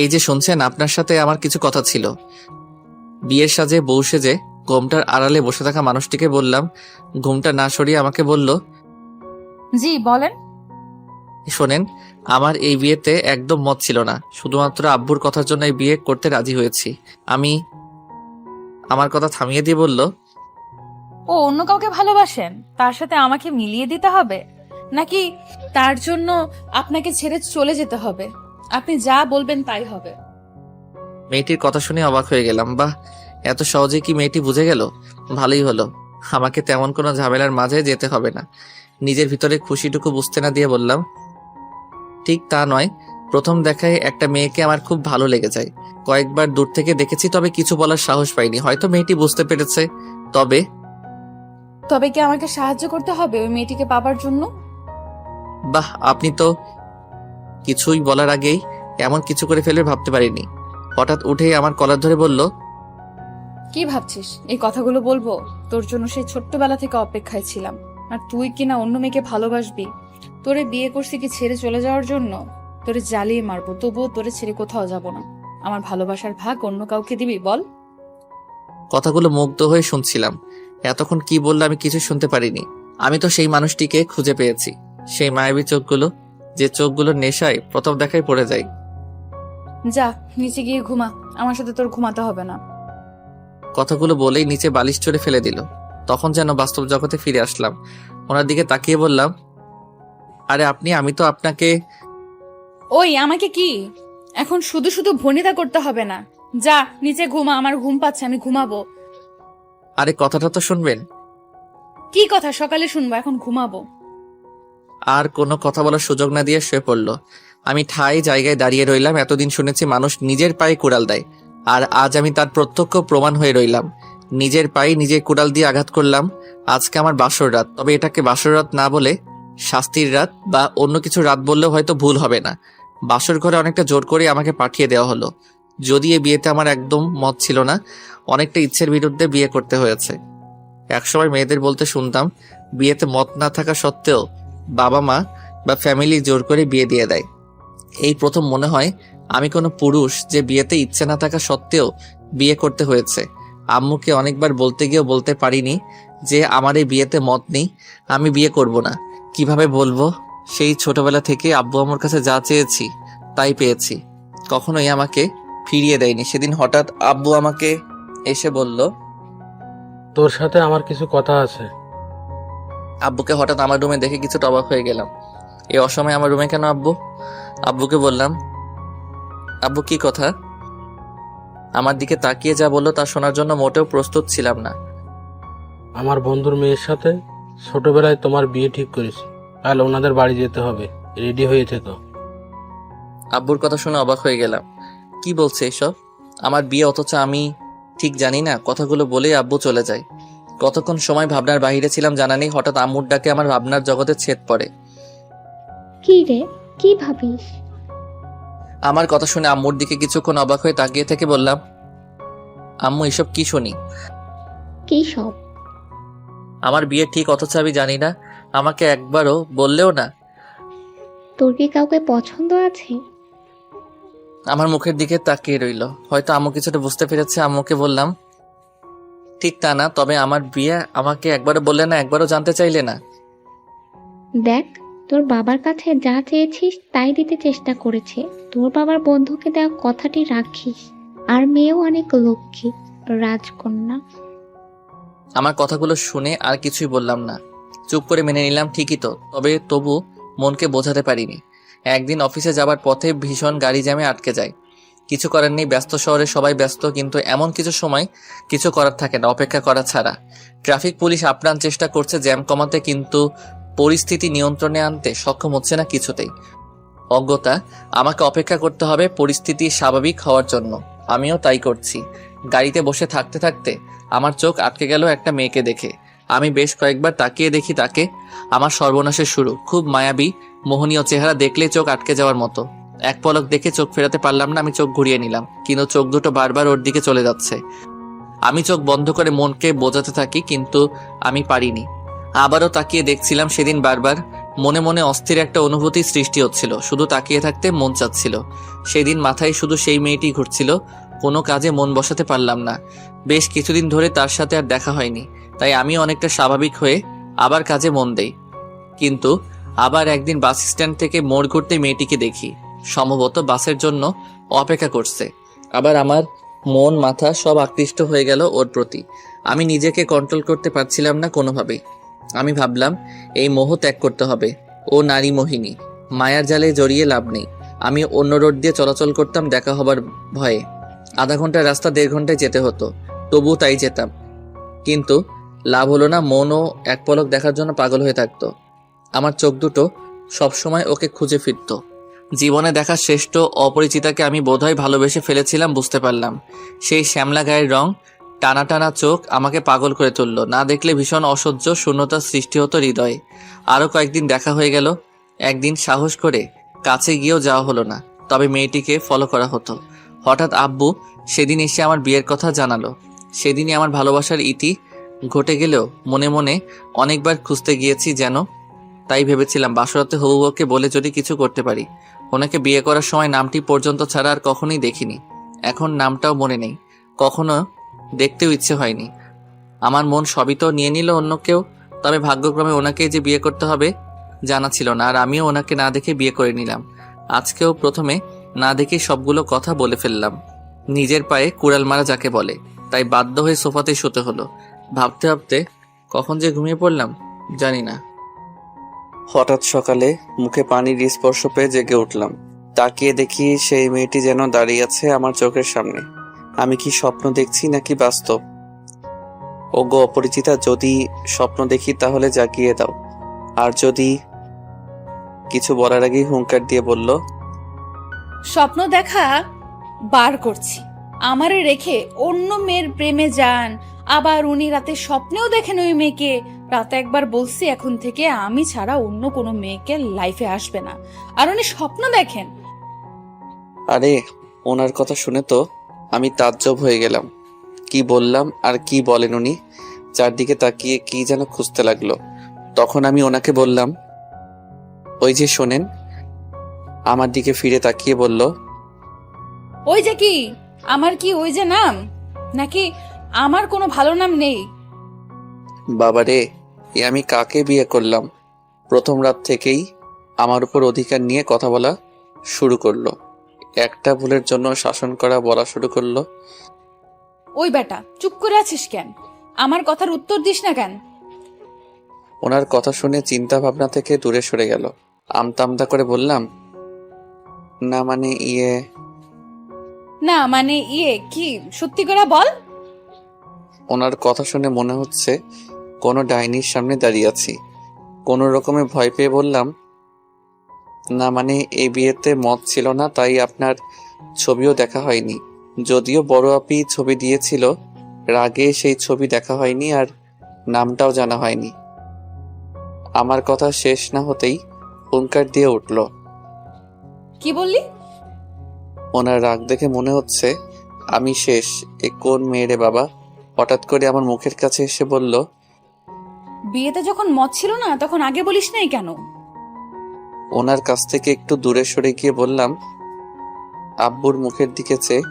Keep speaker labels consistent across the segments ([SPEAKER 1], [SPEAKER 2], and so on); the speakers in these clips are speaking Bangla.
[SPEAKER 1] এই যে শুনছেন, আপনার সাথে আমার কিছু কথা ছিল। বিয়ের সাজে বউ সেজে ঘোমটার আড়ালে বসে থাকা মানুষটিকে বললাম। ঘোমটা না সরিয়ে আমাকে বলল,
[SPEAKER 2] জি বলেন।
[SPEAKER 1] শোনেন, আমার এই বিয়েতে একদম মত ছিল না। শুধুমাত্র আব্বুর কথার জন্য এই বিয়ে করতে রাজি হয়েছি। আমার কথা থামিয়ে দিয়ে বলল,
[SPEAKER 2] ও অন্য কাউকে ভালোবাসেন, তার সাথে আমাকে মিলিয়ে দিতে হবে নাকি তার জন্য আপনাকে ছেড়ে চলে যেতে হবে? আপনি যা বলবেন তাই হবে।
[SPEAKER 1] মেয়েটির কথা শুনে অবাক হয়ে গেলাম। বাহ, এত সহজে কি মেয়েটি বুঝে গেল? ভালোই হলো, আমাকে তেমন কোনো ঝামেলার মাঝে যেতে হবে না। নিজের ভিতরে খুশিটুকু বুঝতে না দিয়ে বললাম, ঠিক তা নয়। প্রথম দেখায় একটা মেয়েকে আমার খুব ভালো লেগে যায়। কয়েকবার দূর থেকে দেখেছি, তবে কিছু বলার সাহস পাইনি। হয়তো মেয়েটি বুঝতে পেরেছে। তবে
[SPEAKER 2] তবে কি আমাকে সাহায্য করতে হবে ওই মেয়েটিকে পাবার জন্য?
[SPEAKER 1] বাহ, আপনি তো কিছুই বলার আগেই এমন কিছু করে ফেলবে ভাবতে পারিনি। হঠাৎ উঠেই আমার কলার ধরে বলল,
[SPEAKER 2] কি ভাবছিস এই কথাগুলো বলবো? তোর জন্য সেই ছোট্টবেলা থেকে অপেক্ষায় ছিলাম, আর তুই কিনা অন্য মেয়েকে ভালোবাসবি। তোরে বিয়ে করছি কি ছেড়ে চলে যাওয়ার জন্য? তোরে জ্বালিয়ে মারবো, তবুও তোরে ছেড়ে কোথাও যাব না। আমার ভালোবাসার ভাগ অন্য কাউকে দিবি বল?
[SPEAKER 1] কথাগুলো মুগ্ধ হয়ে শুনছিলাম। এতক্ষণ কি বললো আমি কিছু শুনতে পারিনি। আমি তো সেই মানুষটিকে খুঁজে পেয়েছি। সেই মায়াবী চোখগুলো, যে চোখগুলোর নেশায় প্রথম দেখায় পড়ে যায়।
[SPEAKER 2] যা নিচে গিয়ে ঘুমা, আমার সাথে তোর ঘুমাতে হবে না।
[SPEAKER 1] কথাগুলো বলেই নিচে বালিশ চড়ে ফেলে দিল। তখন যেন বাস্তব জগতে ফিরে আসলাম। ওনার দিকে তাকিয়ে বললাম, আরে আপনি, আমি তো আপনাকে।
[SPEAKER 2] ওই আমাকে কি এখন শুধু শুধু ভনিতা করতে হবে না। যা নিচে ঘুমা, আমার ঘুম পাচ্ছে, আমি ঘুমাবো।
[SPEAKER 1] আরে কথাটা তো শুনবেন।
[SPEAKER 2] কি কথা সকালে শুনবো, এখন ঘুমাবো।
[SPEAKER 1] আর কোনো কথা বলার সুযোগ না দিয়ে শুয়ে পড়ল। আমি ঠাই জায়গায় দাঁড়িয়ে রইলাম। এতদিন শুনেছি মানুষ নিজের পায়ে কুড়াল দেয়, আর আজ আমি তার প্রত্যক্ষ প্রমাণ হয়ে রইলাম। নিজের পায়ে নিজে কুড়াল দিয়ে আঘাত করলাম। আজকে আমার বাসর রাত, তবে এটাকে বাসর রাত না বলে শাস্তির রাত বা অন্য কিছু রাত বললেও হয়তো ভুল হবে না। বাসর ঘরে অনেকটা জোর করে আমাকে পাঠিয়ে দেওয়া হলো। যদি এই বিয়েতে আমার একদম মত ছিল না, অনেকটা ইচ্ছের বিরুদ্ধে বিয়ে করতে হয়েছে। একসময় মেয়েদের বলতে শুনতাম, বিয়েতে মত না থাকা সত্ত্বেও বাবা মা বা ফ্যামিলি জোর করে বিয়ে দিয়ে দেয়। এই প্রথম মনে হয় আমি কোনো পুরুষ যে বিয়েতে ইচ্ছে না থাকা সত্ত্বেও বিয়ে করতে হয়েছে। আম্মুকে অনেকবার বলতে গিয়েও বলতে পারিনি যে আমার এই বিয়েতে মত নেই, আমি বিয়ে করব না। কিভাবে বলবো? সেই ছোটবেলা থেকে আব্বু আমার কাছে যা চেয়েছি তাই পেয়েছি, কখনোই আমাকে ফিরিয়ে দেয়নি। সেদিন হঠাৎ আব্বু আমাকে এসে বলল,
[SPEAKER 3] তোর সাথে আমার কিছু কথা আছে।
[SPEAKER 1] আব্বুকে হঠাৎ আমার রুমে দেখে কিছুটা অবাক হয়ে গেলাম। এই অসময়ে আমার রুমে কেন আব্বু? আব্বুকে বললাম, আব্বু কি কথা? আমার দিকে তাকিয়ে যা বললো তা শোনার জন্য মোটেও প্রস্তুত ছিলাম না।
[SPEAKER 3] আমার বন্ধুর মেয়ের সাথে ছোটবেলায় তোমার বিয়ে ঠিক করেছি। কাল ওনাদের বাড়ি যেতে হবে, রেডি হয়ে থেকো।
[SPEAKER 1] আব্বুর কথা শুনে অবাক হয়ে গেলাম। কি বলছে এসব? আমার বিয়ে, অথচ আমি ঠিক জানি না। কথাগুলো বলেই আব্বু চলে যায়। কতক্ষণ সময় ভাবনার বাহিরে ছিলাম জানা নেই। হঠাৎ আম্মুর ডাকে আমার ভাবনার জগতে ছেদ পড়ে।
[SPEAKER 4] কি রে, কি ভাবিস?
[SPEAKER 1] আমার কথা শুনে আম্মুর দিকে কিছুক্ষণ অবাক হয়ে তাকিয়ে থেকে বললাম, আম্মু এসব কি শুনি?
[SPEAKER 4] কি সব?
[SPEAKER 1] আমার বিয়ে ঠিক, অথচ আমি জানি না। আমাকে একবারও বললেও না।
[SPEAKER 4] তোর কি কাউকে পছন্দ আছে?
[SPEAKER 1] আমার মুখের দিকে তাকিয়ে রইল। হয়তো আম্মু কিছুটা বুঝতে পেরেছে। আম্মুকে বললাম, ঠিক তা না, তবে আমার বিয়ে আমাকে একবারও বললে না, একবারও জানতে চাইলে না।
[SPEAKER 4] দেখ, তোর বাবার কাছে যা চেয়েছিস তাই দিতে চেষ্টা করেছে। তোর বাবার বন্ধুকে দেওয়া কথাটি রাখিস। আর মেয়েও অনেক লক্ষ্মী, রাজকন্যা।
[SPEAKER 1] আমার কথাগুলো শুনে আর কিছুই বললাম না, চুপ করে মেনে নিলাম। ঠিকই তো, তবু মনকে বোঝাতে পারিনি। একদিন অফিসে যাবার পথে ভীষণ গাড়ি জ্যামে আটকে যায়। কিছু করার নেই, ব্যস্ত শহরে সবাই ব্যস্ত, কিন্তু এমন কিছু সময় কিছু করার থাকে না অপেক্ষা করা ছাড়া। ট্রাফিক পুলিশ আপ্রাণ চেষ্টা করছে জ্যাম কমাতে, কিন্তু পরিস্থিতি নিয়ন্ত্রণে আনতে সক্ষম হচ্ছে না কিছুতেই। অজ্ঞতা, আমাকে অপেক্ষা করতে হবে পরিস্থিতি স্বাভাবিক হওয়ার জন্য। আমিও তাই করছি। গাড়িতে বসে থাকতে থাকতে আমার চোখ আটকে গেল একটা মেয়েকে দেখে। আমি বেশ কয়েকবার তাকিয়ে দেখি তাকে। আমার সর্বনাশের শুরু। খুব মায়াবী মোহনীয় চেহারা, দেখলেই চোখ আটকে যাওয়ার মতো। এক পলক দেখে চোখ ফেরাতে পারলাম না। আমি চোখ ঘুরিয়ে নিলাম, কিন্তু চোখ দুটো বারবার ওর দিকে চলে যাচ্ছে। আমি চোখ বন্ধ করে মনকে বোঝাতে থাকি, কিন্তু আমি পারিনি। আবারও তাকিয়ে দেখছিলাম। সেদিন বারবার মনে মনে অস্থির একটা অনুভূতি সৃষ্টি হচ্ছিল, শুধু তাকিয়ে থাকতে মন চাচ্ছিল। সেই দিন মাথায় শুধু সেই মেয়েটি ঘুরছিল, কোনো কাজে মন বসাতে পারলাম না। বেশ কিছুদিন ধরে তার সাথে আর দেখা হয়নি, তাই আমি অনেকটা স্বাভাবিক হয়ে আবার কাজে মন দেই। কিন্তু আবার একদিন বাস স্ট্যান্ড থেকে মোড় ঘুরতে মেয়েটিকে দেখি, সম্ভবত বাসের জন্য অপেক্ষা করছে। আবার আমার মন মাথা সব আকৃষ্ট হয়ে গেল ওর প্রতি। আমি নিজেকে কন্ট্রোল করতে পারছিলাম না কোনোভাবেই। আমি ভাবলাম এই মোহ ত্যাগ করতে হবে। ও নারী মোহিনী, মায়ার জালে জড়িয়ে লাভ নেই। আমি অন্য রোড দিয়ে চলাচল করতাম দেখা হবার ভয়ে। আধা ঘন্টার রাস্তা 1.5 ঘন্টায় যেতে হতো, তবুও তাই যেতাম। কিন্তু লাভ হলো না, মনও এক পলক দেখার জন্য পাগল হয়ে থাকতো। আমার চোখ দুটো সবসময় ওকে খুঁজে ফিরত। জীবনে দেখা শ্রেষ্ঠ অপরিচিতাকে আমি বোধহয় ভালোবেসে ফেলেছিলাম, বুঝতে পারলাম। সেই শ্যামলা গায়ের রং, টানা টানা চোখ আমাকে পাগল করে তুলল। না দেখলে ভীষণ অসহ্য শূন্যতার সৃষ্টি হতো হৃদয়ে। আরও কয়েকদিন দেখা হয়ে গেল। একদিন সাহস করে কাছে গিয়েও যাওয়া হলো না, তবে মেয়েটিকে ফলো করা হতো। হঠাৎ আব্বু সেদিন এসে আমার বিয়ের কথা জানালো। সেদিনই আমার ভালোবাসার ইতি ঘটে গেলেও মনে মনে অনেকবার খুঁজতে গিয়েছি যেন। তাই ভেবেছিলাম বাসরাতে হবু বউকে বলে যদি কিছু করতে পারি। ওনাকে বিয়ে করার সময় নামটি পর্যন্ত ছাড়া আর কখনোই দেখিনি। এখন নামটাও মনে নেই, কখনো দেখতেও ইচ্ছে হয়নি। আমার মন সবই তো নিয়ে নিল অন্য কেউ। তবে ভাগ্যক্রমে ওনাকে যে বিয়ে করতে হবে জানা ছিল না, আর আমিও ওনাকে না দেখে বিয়ে করে নিলাম। আজকেও প্রথমে না দেখে সবগুলো কথা বলে ফেললাম। নিজের পায়ে কুড়াল মারা যাকে বলে, তাই বাধ্য হয়ে সোফাতে শুতে হলো। ভাবতে ভাবতে কখন যে ঘুমিয়ে পড়লাম জানি না। হঠাৎ সকালে মুখে পানির স্পর্শ পেয়ে জেগে উঠলাম। তাকিয়ে দেখি সেই মেয়েটি যেন দাঁড়িয়ে আছে আমার চোখের সামনে। আমি কি স্বপ্ন দেখছি নাকি বাস্তব? ওগো অপরিচিতা, যদি স্বপ্ন দেখি তাহলে জাগিয়ে দাও, আর যদি কিছু বলার আগেই হুঙ্কার দিয়ে বলল,
[SPEAKER 2] স্বপ্ন দেখা বার করছি। আমারে রেখে অন্য মেয়ের প্রেমে যান। আবার উনি রাতে স্বপ্নেও দেখেন ওই মেয়েকে। রাতে একবার বলছি এখন থেকে আমি ছাড়া অন্য কোনো মেয়েকে লাইফে আসবে না, আর উনি স্বপ্ন দেখেন।
[SPEAKER 1] আরে ওনার কথা শুনে তো আমি তাজ্জব হয়ে গেলাম। কি বললাম আর কি বলেন উনি? চারদিকে তাকিয়ে কি যেন খুঁজতে লাগলো। তখন আমি ওনাকে বললাম, ওই যে শোনেন। আমার দিকে ফিরে তাকিয়ে বলল,
[SPEAKER 2] ওই যে কি? আমার কি ওই যে নাম, নাকি আমার কোনো ভালো নাম নেই?
[SPEAKER 1] বাবারে, এ আমি কাকে বিয়ে করলাম? প্রথম রাত থেকেই আমার উপর অধিকার নিয়ে কথা বলা শুরু করলো। একটা ভুলের জন্য শাসন করা বলা শুরু করলো।
[SPEAKER 2] ওই বেটা, চুপ করে আছিস কেন? আমার কথার উত্তর দিস না কেন?
[SPEAKER 1] ওনার কথা শুনে চিন্তা ভাবনা থেকে দূরে সরে গেল। আমতা আমতা করে বললাম, না মানে
[SPEAKER 2] না মানে কি? সত্যি করে বল।
[SPEAKER 1] ওনার কথা শুনে মনে হচ্ছে কোনো ডাইনির সামনে দাঁড়িয়ে আছি। কোনো রকমে ভয় পেয়ে বললাম, না মানে এই বিয়েতে মত ছিল না, তাই আপনার ছবিও দেখা হয়নি। যদিও বড় আপি ছবি দিয়েছিল, রাগে সেই ছবি দেখা হয়নি, আর নামটাও জানা হয়নি। আমার কথা শেষ না হতেই হুঙ্কার দিয়ে উঠল।
[SPEAKER 2] কি বললি?
[SPEAKER 1] ওনার রাগ দেখে মনে হচ্ছে আমি শেষ। এ কোন মেয়ে রে বাবা? হঠাৎ করে আমার মুখের কাছে এসে বলল,
[SPEAKER 2] বিয়েতে যখন মত ছিল না তখন আগে বলিস নাই কেন?
[SPEAKER 1] ওনার কাছ থেকে একটু দূরে সরে গিয়ে বললাম, আব্বুর মুখের দিকে চেয়ে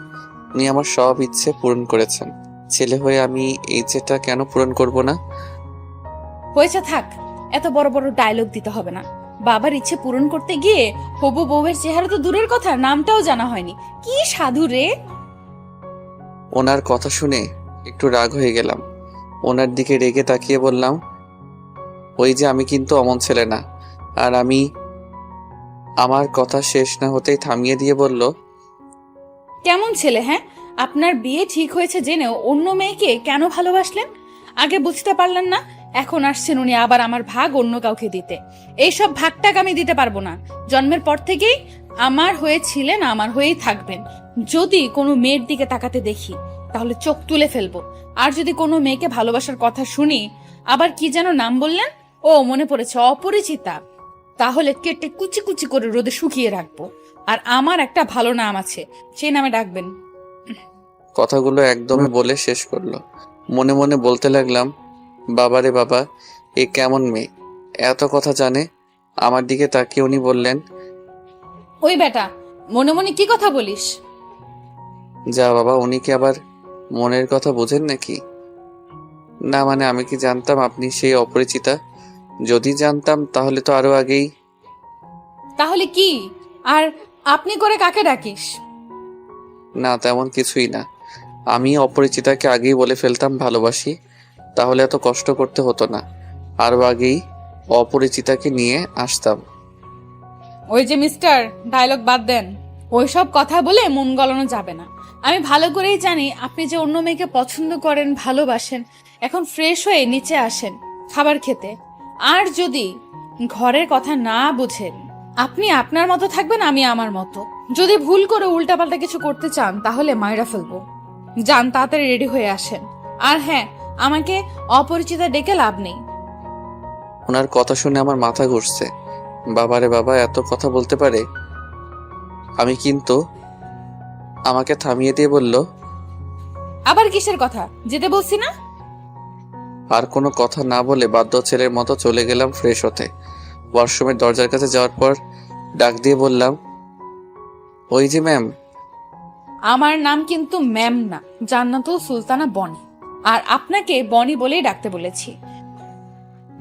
[SPEAKER 1] উনি আমার সব ইচ্ছে পূরণ করেছেন। ছেলে হয়ে আমি এই ইচ্ছেটা কেন পূরণ করব না?
[SPEAKER 2] হয়েছে, থাক। এত বড় বড় ডায়লগ দিতে হবে না। বাবার ইচ্ছে পূরণ করতে গিয়ে হবু বউয়ের চেহারা তো দূরের কথা, নামটাও জানা হয়নি। কি সাধু রে!
[SPEAKER 1] ওনার কথা শুনে একটু রাগ হয়ে গেলাম। ওনার দিকে রেগে তাকিয়ে বললাম, ওই যে আমি কিন্তু অমন ছেলে না। আর আমি আমার কথা শেষ না হতেই থামিয়ে দিয়ে বলল,
[SPEAKER 2] কেমন ছেলে? হ্যাঁ, আপনার বিয়ে ঠিক হয়েছে জেনেও অন্য মেয়েকে কেন ভালোবাসলেন? আগে বুঝতে পারলেন না? এখন আসছেন উনি আবার আমার ভাগ অন্য কাউকে দিতে। এইসব ভাগটাক আমি দিতে পারবো না। জন্মের পর থেকেই আমার হয়েছিলেন, আমার হয়েই থাকবেন। যদি কোনো মেয়ের দিকে তাকাতে দেখি তাহলে চোখ তুলে ফেলবো। আর যদি কোনো মেয়েকে ভালোবাসার কথা শুনি, আবার কি যেন নাম বললেন? ও মনে পড়েছে, অপরিচিতা। তাহলে কেটে কুচি কুচি করে রোদে শুকিয়ে রাখবো। আর আমার একটা ভালো নাম আছে, সেই নামে ডাকবেন।
[SPEAKER 1] কথাগুলো একদমই বলে শেষ করলো। মনে মনে বলতে লাগলাম, বাবারে বাবা, এ কেমন মেয়ে, এত কথা জানে, আমার দিকে তাকিয়ে উনি বললেন,
[SPEAKER 2] ওই বেটা, মনে মনে কি কথা বলিস?
[SPEAKER 1] যা বাবা, উনি কি আবার মনের কথা বোঝেন নাকি? না মানে আমি কি জানতাম আপনি সেই অপরিচিতা? যদি জানতাম তাহলে তো আরো আগেই।
[SPEAKER 2] তাহলে কি? আর আপনি করে কাকে ডাকিস?
[SPEAKER 1] না তেমন কিছুই না, আমি অপরিচিতাকে আগেই বলে ফেলতাম ভালোবাসি, তাহলে এত কষ্ট করতে হতো না। আরো আগেই অপরিচিতাকে নিয়ে আসতাম।
[SPEAKER 2] ওই যে মিস্টার, ডায়লগ বাদ দেন। ওইসব কথা বলে মন গলানো যাবে না। আমি ভালো করেই জানি আপনি যে অন্য মেয়েকে পছন্দ করেন, ভালোবাসেন। এখন ফ্রেশ হয়ে নিচে আসেন খাবার খেতে। আর যদি ঘরের কথা না বুঝেন, আপনি আপনার মতো থাকবেন, আমি আমার মতো। যদি ভুল করে উল্টাপাল্টা কিছু করতে চান তাহলে মাইরা ফেলবো। যান, তাড়াতাড়ি রেডি হয়ে আসেন। আর হ্যাঁ, আমাকে অপরিচিতা ডেকে লাভ নেই।
[SPEAKER 1] ওনার কথা শুনে আমার মাথা ঘুরছে। বাবারে বাবা, এত কথা বলতে পারে! আমি কিন্তু আমাকে থামিয়ে দিয়ে বলল,
[SPEAKER 2] আবার কিসের কথা? যেতে বলছি না?
[SPEAKER 1] আর কোনো কথা না বলে বাধ্য ছেলের মতো চলে গেলাম ফ্রেশ হতে। ওয়াশরুমের দরজার কাছে যাওয়ার পর ডাক দিয়ে বললাম, ওই যে ম্যাম।
[SPEAKER 2] আমার নাম কিন্তু ম্যাম না, জান্নাতুল সুলতানা বনি। আর আপনাকে বনি বলেই ডাকতে বলেছি।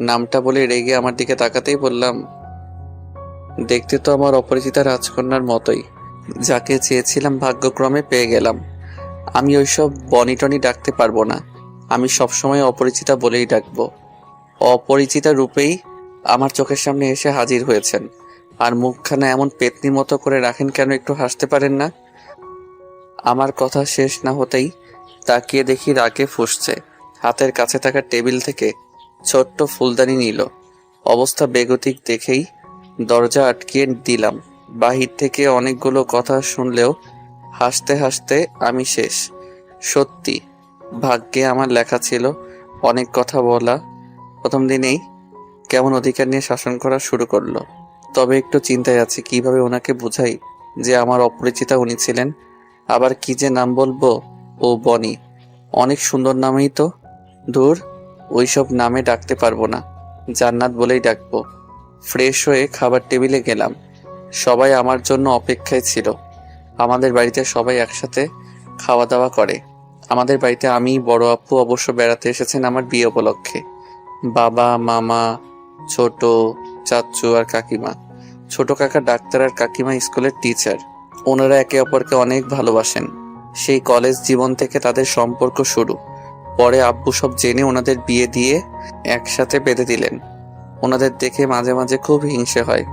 [SPEAKER 1] নামটা বলে রেগে আমার দিকে তাকাতেই বললাম, দেখতে তো আমার অপরিচিতা রাজকন্যার মতোই। যাকে চেয়েছিলাম ভাগ্যক্রমে পেয়ে গেলাম। আমি ওইসব বনি টনি ডাকতে পারবো না, আমি সবসময় অপরিচিতা বলেই ডাকবো। অপরিচিতা রূপেই আমার চোখের সামনে এসে হাজির হয়েছেন। আর মুখখানা এমন পেতনি মতো করে রাখেন কেন, একটু হাসতে পারেন না? আমার কথা শেষ না হতেই তাকিয়ে দেখি রাগে ফুঁসছে। হাতের কাছে থাকা টেবিল থেকে ছোট্ট ফুলদানি নিল। অবস্থা বেগতিক দেখেই দরজা আটকিয়ে দিলাম। বাহির থেকে অনেকগুলো কথা শুনলেও হাসতে হাসতে আমি শেষ। সত্যি ভাগ্যে আমার লেখা ছিল অনেক কথা বলা। প্রথম দিনেই কেমন অধিকার নিয়ে শাসন করা শুরু করলো। তবে একটু চিন্তায় আছি কিভাবে ওনাকে বুঝাই যে আমার অপরিচিতা উনি ছিলেন। আবার কি যে নাম বলবো? ও বনি, অনেক সুন্দর নামেই তো। ধুর, ওইসব নামে ডাকতে পারবো না, জান্নাত বলেই ডাকবো। ফ্রেশ হয়ে খাবার টেবিলে গেলাম। সবাই আমার জন্য অপেক্ষায় ছিল। আমাদের বাড়িতে সবাই একসাথে খাওয়া দাওয়া করে। আমাদের বাড়িতে আমি, বড় আপু অবশ্য বেড়াতে এসেছেন আমার বিয়ে উপলক্ষে। বাবা, মামা, ছোট চাচু আর কাকিমা। ছোট কাকা ডাক্তার আর কাকিমা স্কুলের টিচার। ওনারা একে অপরকে অনেক ভালোবাসেন। সেই কলেজ জীবন থেকে তাদের সম্পর্ক শুরু। পরে আব্বু সব জেনে ওনাদের বিয়ে দিয়ে একসাথে বেঁধে দিলেন। ওনাদের দেখে মাঝে মাঝে খুব হিংসে হয়।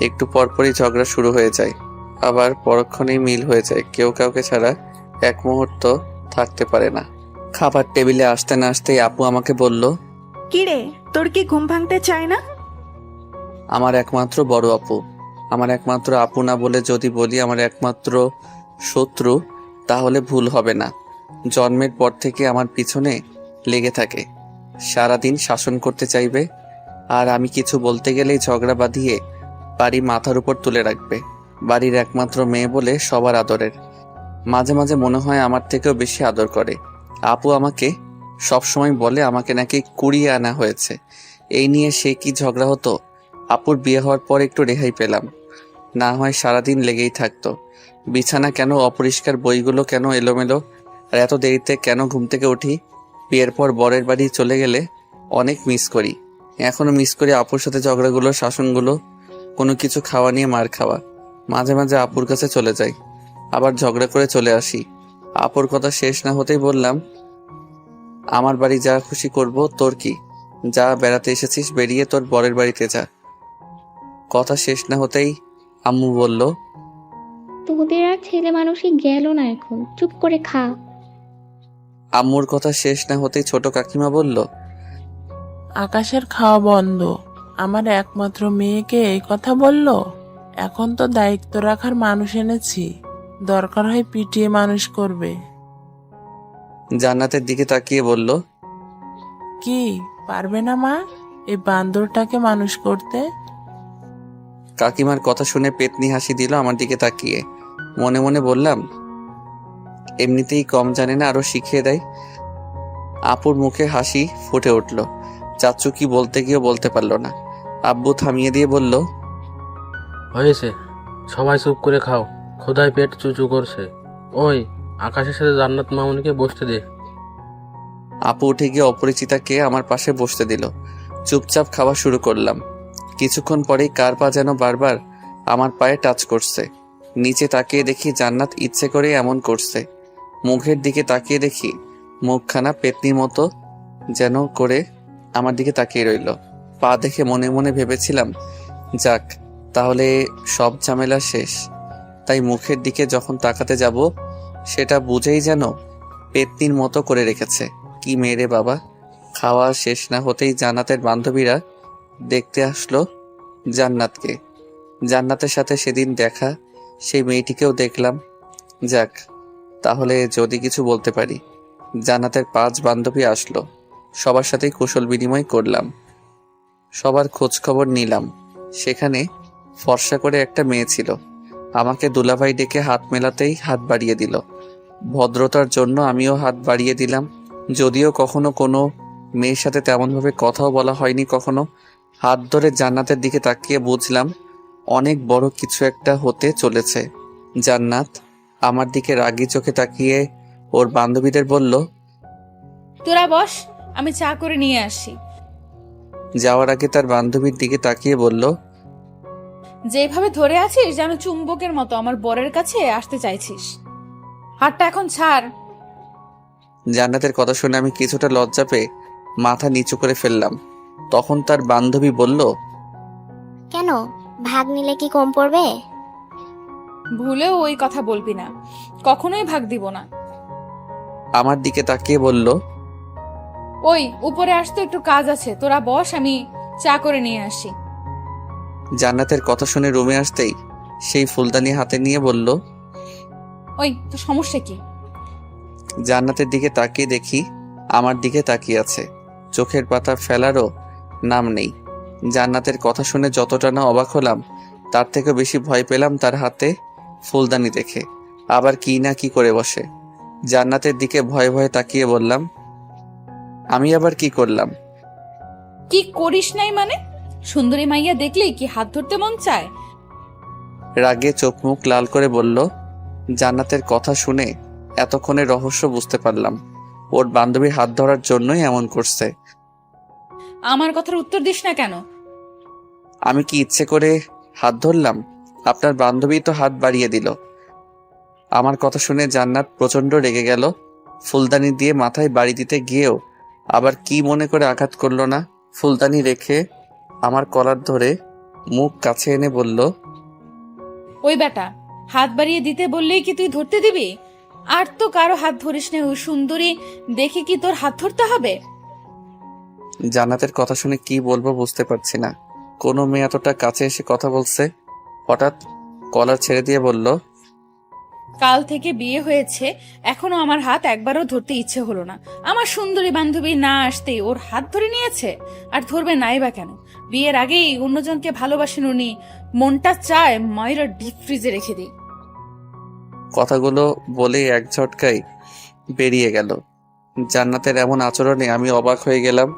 [SPEAKER 1] একটু পরপরই ঝগড়া শুরু হয়ে যায়, আবার পরক্ষণেই মিল হয়ে যায়। কেউ কাউকে ছাড়া এক মুহূর্ত থাকতে পারে না। খাবার টেবিলে আসতে না আসতেই আপু আমাকে বলল,
[SPEAKER 5] কিরে, তোর কি ঘুম ভাঙতে চায় না?
[SPEAKER 1] আমার একমাত্র বড় আপু। আমার একমাত্র আপু না বলে যদি বলি আমার একমাত্র শত্রু, তাহলে ভুল হবে না। জন্মের পর থেকে আমার পিছনে লেগে থাকে, সারাদিন শাসন করতে চাইবে। আর আমি কিছু বলতে গেলেই ঝগড়া বাঁধিয়ে বাড়ি মাথার উপর তুলে রাখবে। বাড়ির একমাত্র মেয়ে বলে সবার আদরের। মাঝে মাঝে মনে হয় আমার থেকেও বেশি আদর করে। আপু আমাকে সবসময় বলে আমাকে নাকি কুড়িয়ে আনা হয়েছে। এই নিয়ে সে কি ঝগড়া হতো। আপুর বিয়ে হওয়ার পর একটু রেহাই পেলাম, না হয় সারাদিন লেগেই থাকতো। বিছানা কেন অপরিষ্কার, বইগুলো কেন এলোমেলো, আর এত দেরিতে কেন ঘুম থেকে উঠি। বিয়ের পর বরের বাড়ি চলে গেলে অনেক মিস করি। এখনো মিস করি আপুর সাথে ঝগড়াগুলো, শাসনগুলো, কোনো কিছু খাওয়া নিয়ে মার খাওয়া। মাঝে মাঝে আপুর কাছে চলে যাই, আবার ঝগড়া করে চলে আসি। আপুর কথা শেষ না হতেই বললাম, আমার বাড়ি যা খুশি করব, তোর কি? যা, বেড়াতে এসেছিস, বেরিয়ে তোর বরের বাড়িতে যা। কথা শেষ না হতেই আম্মু বলল,
[SPEAKER 4] তোদের আর ছেলে মানুষই গেল না, এখন চুপ করে খা।
[SPEAKER 1] আম্মুর কথা শেষ না হতেই ছোট কাকিমা বলল,
[SPEAKER 6] আকাশের খাওয়া বন্ধ, আমার একমাত্র মেয়েকে এই কথা বলল। এখন তো দায়িত্ব রাখার মানুষ এনেছি, দরকার হয় পিটিয়ে মানুষ করবে।
[SPEAKER 1] জান্নাতের দিকে তাকিয়ে বলল,
[SPEAKER 6] কি পারবে না মা এই বান্দরটাকে মানুষ করতে?
[SPEAKER 1] কাকিমার কথা শুনে পেতনি হাসি দিল আমার দিকে তাকিয়ে। মনে মনে বললাম, এমনিতেই কম জানে না, আরো শিখিয়ে দেয়। আপুর মুখে হাসি ফুটে উঠল। চাচু কি বলতে গিয়েও বলতে পারল না। আব্বু থামিয়ে দিয়ে বলল,
[SPEAKER 3] হয়েছে, সবাই চুপ করে খাও, খোদায় পেট চুচু করছে। ওই আকাশের সাথে জান্নাত মামুনিকে বসতে দে।
[SPEAKER 1] আপু উঠে গিয়ে অপরিচিতাকে আমার পাশে বসতে দিল। চুপচাপ খাওয়া শুরু করলাম। কিছুক্ষণ পরেই কার পা যেন বারবার আমার পায়ে টাচ করছে। নিচে তাকিয়ে দেখি জান্নাত ইচ্ছে করে এমন করছে। মুখের দিকে তাকিয়ে দেখি মুখখানা পেতনির মতো যেন করে আমার দিকে তাকিয়ে রইল। পা দেখে মনে মনে ভেবেছিলাম, যাক তাহলে সব ঝামেলা শেষ। তাই মুখের দিকে যখন তাকাতে যাব সেটা বুঝেই যেন পেতনির মতো করে রেখেছে। কি মেরে বাবা! খাওয়া শেষ না হতেই জান্নাতের বান্ধবীরা দেখতে আসলো জান্নাতকে। জান্নাতের সাথে সেদিন দেখা সেই মেয়েটিকেও দেখলাম। যাক তাহলে যদি কিছু বলতে পারি। জান্নাতের 5 বান্ধবী আসলো। সবার সাথেই কুশল বিনিময় করলাম, সবার খোঁজ খবর নিলাম। সেখানে ফর্সা করে একটা মেয়ে ছিল। আমাকে দুলাভাই ডেকে হাত মেলাতেই হাত বাড়িয়ে দিল। ভদ্রতার জন্য আমিও হাত বাড়িয়ে দিলাম। যদিও কখনো কোনো মেয়ের সাথে তেমনভাবে কথাও বলা হয়নি কখনো। হাত ধরে জান্নাতের দিকে তাকিয়ে বুঝলাম অনেক বড় কিছু একটা হতে চলেছে। জান্নাত আমার দিকে রাগী চোখে তাকিয়ে ওর বান্ধবীদের বলল,
[SPEAKER 2] তোরা বস, আমি চা করে নিয়ে আসি।
[SPEAKER 1] যাওয়ার আগে তার বান্ধবীর দিকে তাকিয়ে বলল,
[SPEAKER 2] যেভাবে ধরে আছিস যেন চুম্বকের মতো আমার বরের কাছে আসতে চাইছিস। হাতটা এখন ছাড়।
[SPEAKER 1] জান্নাতের কথা শুনে আমি কিছুটা লজ্জা পেয়ে মাথা নিচু করে ফেললাম। তখন তার বান্ধবী বলল,
[SPEAKER 7] কেন, ভাগ নিলে কি কম পড়বে?
[SPEAKER 2] ভুলেও ওই কথা বলবি না, কখনোই ভাগ দিব না।
[SPEAKER 1] আমার দিকে তাকিয়ে বলল,
[SPEAKER 2] ওই উপরে আসতে একটু কাজ আছে, তোরা বস, আমি চা করে নিয়ে আসি।
[SPEAKER 1] জান্নাতের কথা শুনে রুমে আসতেই সেই ফুলদানি হাতে নিয়ে বলল,
[SPEAKER 2] ওই তো সমস্যা কি?
[SPEAKER 1] জান্নাতের দিকে তাকিয়ে দেখি আমার দিকে তাকিয়ে আছে। চোখের পাতা ফেলারও নাম নেই। জান্নাতের কথা শুনে যতটা না অবাক হলাম তার থেকে বেশি ভয় পেলাম তার হাতে ফুলদানি দেখে। আবার কি না কি করে বসে। জান্নাতের দিকে ভয়ে ভয়ে তাকিয়ে বললাম, আমি আবার কি করলাম?
[SPEAKER 2] কি করিস নাই মানে? সুন্দরী মাইয়া দেখলেই কি হাত ধরতে মন চায়?
[SPEAKER 1] রাগে চোখ মুখ লাল করে বলল। জান্নাতের কথা শুনে এতক্ষণে রহস্য বুঝতে পারলাম। ওর বান্ধবীর হাত ধরার জন্যই এমন করছে।
[SPEAKER 2] আমার কথার উত্তর দিস না কেন?
[SPEAKER 1] আমি কি ইচ্ছে করে হাত ধরলাম? আপনার বান্ধবী তো হাত বাড়িয়ে দিল। আমার কথা শুনে জান্নাত প্রচন্ড রেগে গেল। ফুলদানি দিয়ে মাথায় বাড়ি দিতে গিয়েও আবার কি মনে করে আঘাত করলো না। ফুলদানি রেখে আমার কলার ধরে মুখ কাছে এনে বলল,
[SPEAKER 2] ওই বেটা, হাত বাড়িয়ে দিতে বললেই কি তুই ধরতে দিবি? আর তো কারো হাত ধরিস না, ওই সুন্দরী দেখে কি তোর হাত ধরতে হবে?
[SPEAKER 1] জান্নাতের কথা শুনে কি বলবো বুঝতে পারছি না। কোনো মেয়ে এতটা কাছে এসে কথা বলছে। হঠাৎ কলার ছেড়ে দিয়ে বলল,
[SPEAKER 2] কাল থেকে বিয়ে হয়েছে, এখনো আমার হাত একবারও ধরতে ইচ্ছে হলো না। আমার সুন্দরী বান্ধবী না আসতেই ওর হাত ধরে নিয়েছে। আর ধরবে নাই বা কেন? বিয়ের আগেই অন্যজনকে ভালোবাসেন উনি। মনটা চায় ময়রা ডিপ ফ্রিজে রেখে দিই।
[SPEAKER 1] কথাগুলো বলে এক ঝটকায় বেরিয়ে গেল। জান্নাতের এমন আচরণে আমি অবাক হয়ে গেলাম।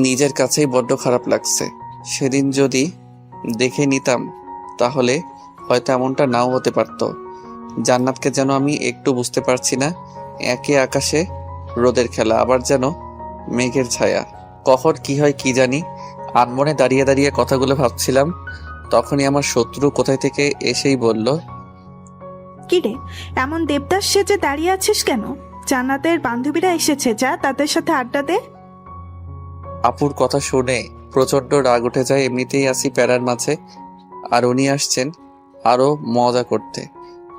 [SPEAKER 1] নিজের কাছেই বড্ড খারাপ লাগছে। সেদিন যদি দেখে নিতাম তাহলে হয়তো এমনটা নাও হতে পারত। জান্নাতকে যেন আমি একটু বুঝতে পারছি না। একে আকাশে রোদের খেলা, আবার যেন মেঘের ছায়া। কখন কি হয় কি জানি। আনমনে দাঁড়িয়ে দাঁড়িয়ে কথাগুলো ভাবছিলাম। তখনই আমার শত্রু কোথায় থেকে এসেই বলল,
[SPEAKER 5] কিরে, এমন দেবদাস সেজে দাঁড়িয়ে আছিস কেন? জান্নাতের বান্ধবীরা এসেছে, যা তাদের সাথে আড্ডা দে।
[SPEAKER 1] আপুর কথা শুনে প্রচন্ড রাগ উঠে যায়। এমনিতেই আসি প্যারার মাঝে, আর উনি আসছেন আরো মজা করতে।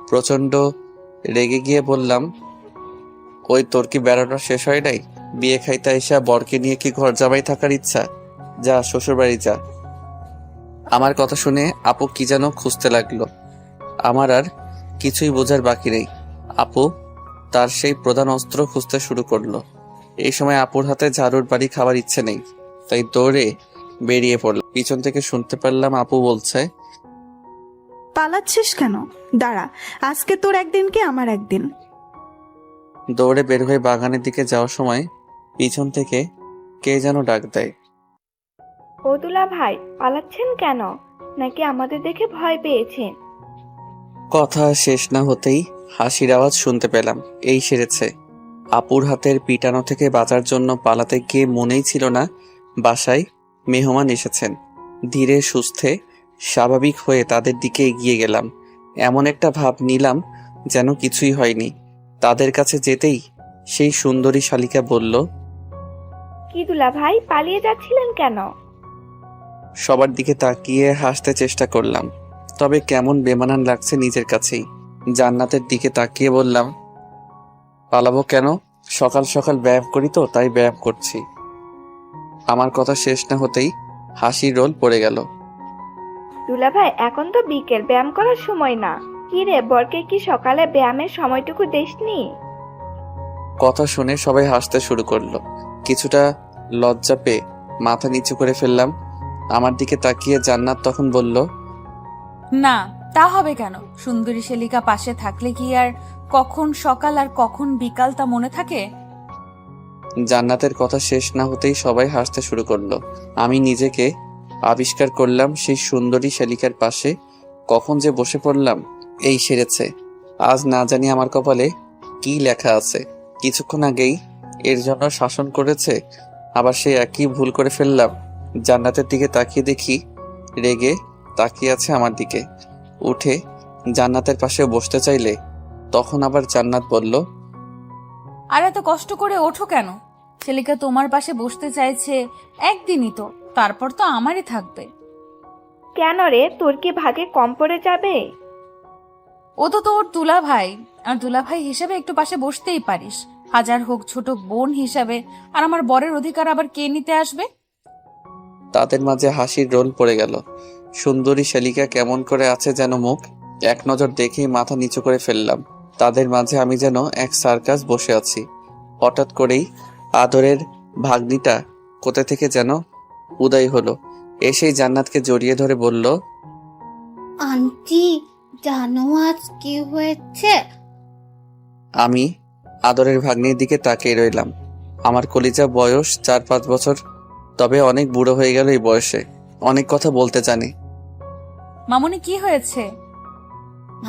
[SPEAKER 1] প্রচন্ড রেগে গিয়ে বললাম, ওই তোর কি বেড়ানো শেষ হয় নাই? বিয়ে খাইতে আইসা বরকে নিয়ে কি ঘর জামাই থাকার ইচ্ছা? যা শ্বশুর বাড়ি যা। আমার কথা শুনে আপু কি যেন খুঁজতে লাগলো। আমার আর কিছুই বোঝার বাকি নেই। আপু তার সেই প্রধান অস্ত্র খুঁজতে শুরু করলো। এই সময় আপুর হাতে ঝাড়ুর বাড়ি খাওয়ার ইচ্ছে নেই, তাই দৌড়ে বেরিয়ে পড়লাম। পিছন থেকে শুনতে পারলাম আপু বলছে,
[SPEAKER 5] পালাচ্ছিস কেন? দাঁড়া, আজকে তোর একদিন কি আমার একদিন।
[SPEAKER 1] দৌড়ে বের হয়ে বাগানের দিকে যাওয়ার সময় পিছন থেকে কে যেন ডাক দেয়।
[SPEAKER 8] ও দুলা ভাই, পালাচ্ছেন কেন? নাকি আমাদের দেখে ভয় পেয়েছেন?
[SPEAKER 1] কথা শেষ না হতেই হাসির আওয়াজ শুনতে পেলাম। এই সেরেছে। আপুর হাতের পিটানো থেকে বাঁচার জন্য পালাতে গিয়ে মনেই ছিল না বাসায় মেহমান এসেছেন। ধীরে সুস্থে স্বাভাবিক হয়ে তাদের দিকে এগিয়ে গেলাম। এমন একটা ভাব নিলাম যেন কিছুই হয়নি। তাদের কাছে যেতেই সেই সুন্দরী শালিকা বলল,
[SPEAKER 8] কি দুলা ভাই, পালিয়ে যাচ্ছিলেন কেন?
[SPEAKER 1] সবার দিকে তাকিয়ে হাসতে চেষ্টা করলাম, তবে কেমন বেমানান লাগছে নিজের কাছেই। জান্নাতের দিকে তাকিয়ে বললাম, পালাবো কেন? সকাল সকাল ব্যায়াম করি তো, তাই ব্যায়াম করছি। আমার কথা শেষ না হতেই হাসির রোল পড়ে গেল।
[SPEAKER 8] দুলা ভাই, এখন তো বিকেল, ব্যায়াম করার সময় না। কি রে, বরকে কি সকালে ব্যায়ামের সময়টুকু দেসনি?
[SPEAKER 1] কথা শুনে সবাই হাসতে শুরু করলো। কিছুটা লজ্জা পেয়ে মাথা নিচু করে ফেললাম। আমার দিকে তাকিয়ে জান্নাত তখন বলল,
[SPEAKER 2] না, তা হবে কেন? সুন্দরী শালিকা পাশে থাকলে কি আর কখন সকাল আর কখন বিকাল তা মনে থাকে?
[SPEAKER 1] জান্নাতের কথা শেষ না হতেই সবাই হাসতে শুরু করলো। আমি নিজেকে আবিষ্কার করলাম সেই সুন্দরী শালিকার পাশে। কখন যে বসে পড়লাম। এই সেরেছে। আজ না জানি আমার কপালে কি লেখা আছে। কিছুক্ষণ আগেই এর জন্য শাসন করেছে, আবার সে একই ভুল করে ফেললাম। জান্নাতের দিকে তাকিয়ে দেখি রেগে তাকিয়ে আছে আমার দিকে। উঠে জান্নাতের পাশে বসতে চাইলে তখন আবার জান্নাত বলল,
[SPEAKER 2] আর এত কষ্ট করে ওঠো কেন? শালিকা তোমার পাশে বসতে চাইছে একদিনই তো, তারপর তো আমারই থাকবে।
[SPEAKER 8] কেন রে, তোর কি ভাগে কম পড়ে যাবে?
[SPEAKER 2] ও তো তোর দুলা ভাই, আর দুলা ভাই হিসেবে একটু পাশে বসতেই পারিস। হাজার হোক ছোট বোন হিসাবে, আর আমার বরের অধিকার আবার কে নিতে আসবে?
[SPEAKER 1] তাদের মাঝে হাসির রোল পড়ে গেল। সুন্দরী শালিকা কেমন করে আছে যেন মুখ। এক নজর দেখেই মাথা নিচু করে ফেললাম। তাদের মাঝে আমি যেন এক সার্কাস বসে আছি। হঠাৎ করেই আদরের ভাগ্নিটা কোথা থেকে যেন উদয় হলো। এসেই জান্নাতকে জড়িয়ে ধরে বলল,
[SPEAKER 9] আন্টি, জানো আজ কি হয়েছে?
[SPEAKER 1] আমি আদরের ভাগ্নির দিকে তাকিয়ে রইলাম। আমার কলিজা বয়স 4-5 বছর, তবে অনেক বুড়ো হয়ে গেল এই বয়সে। অনেক কথা বলতে জানি।
[SPEAKER 2] মামুনি, কি হয়েছে?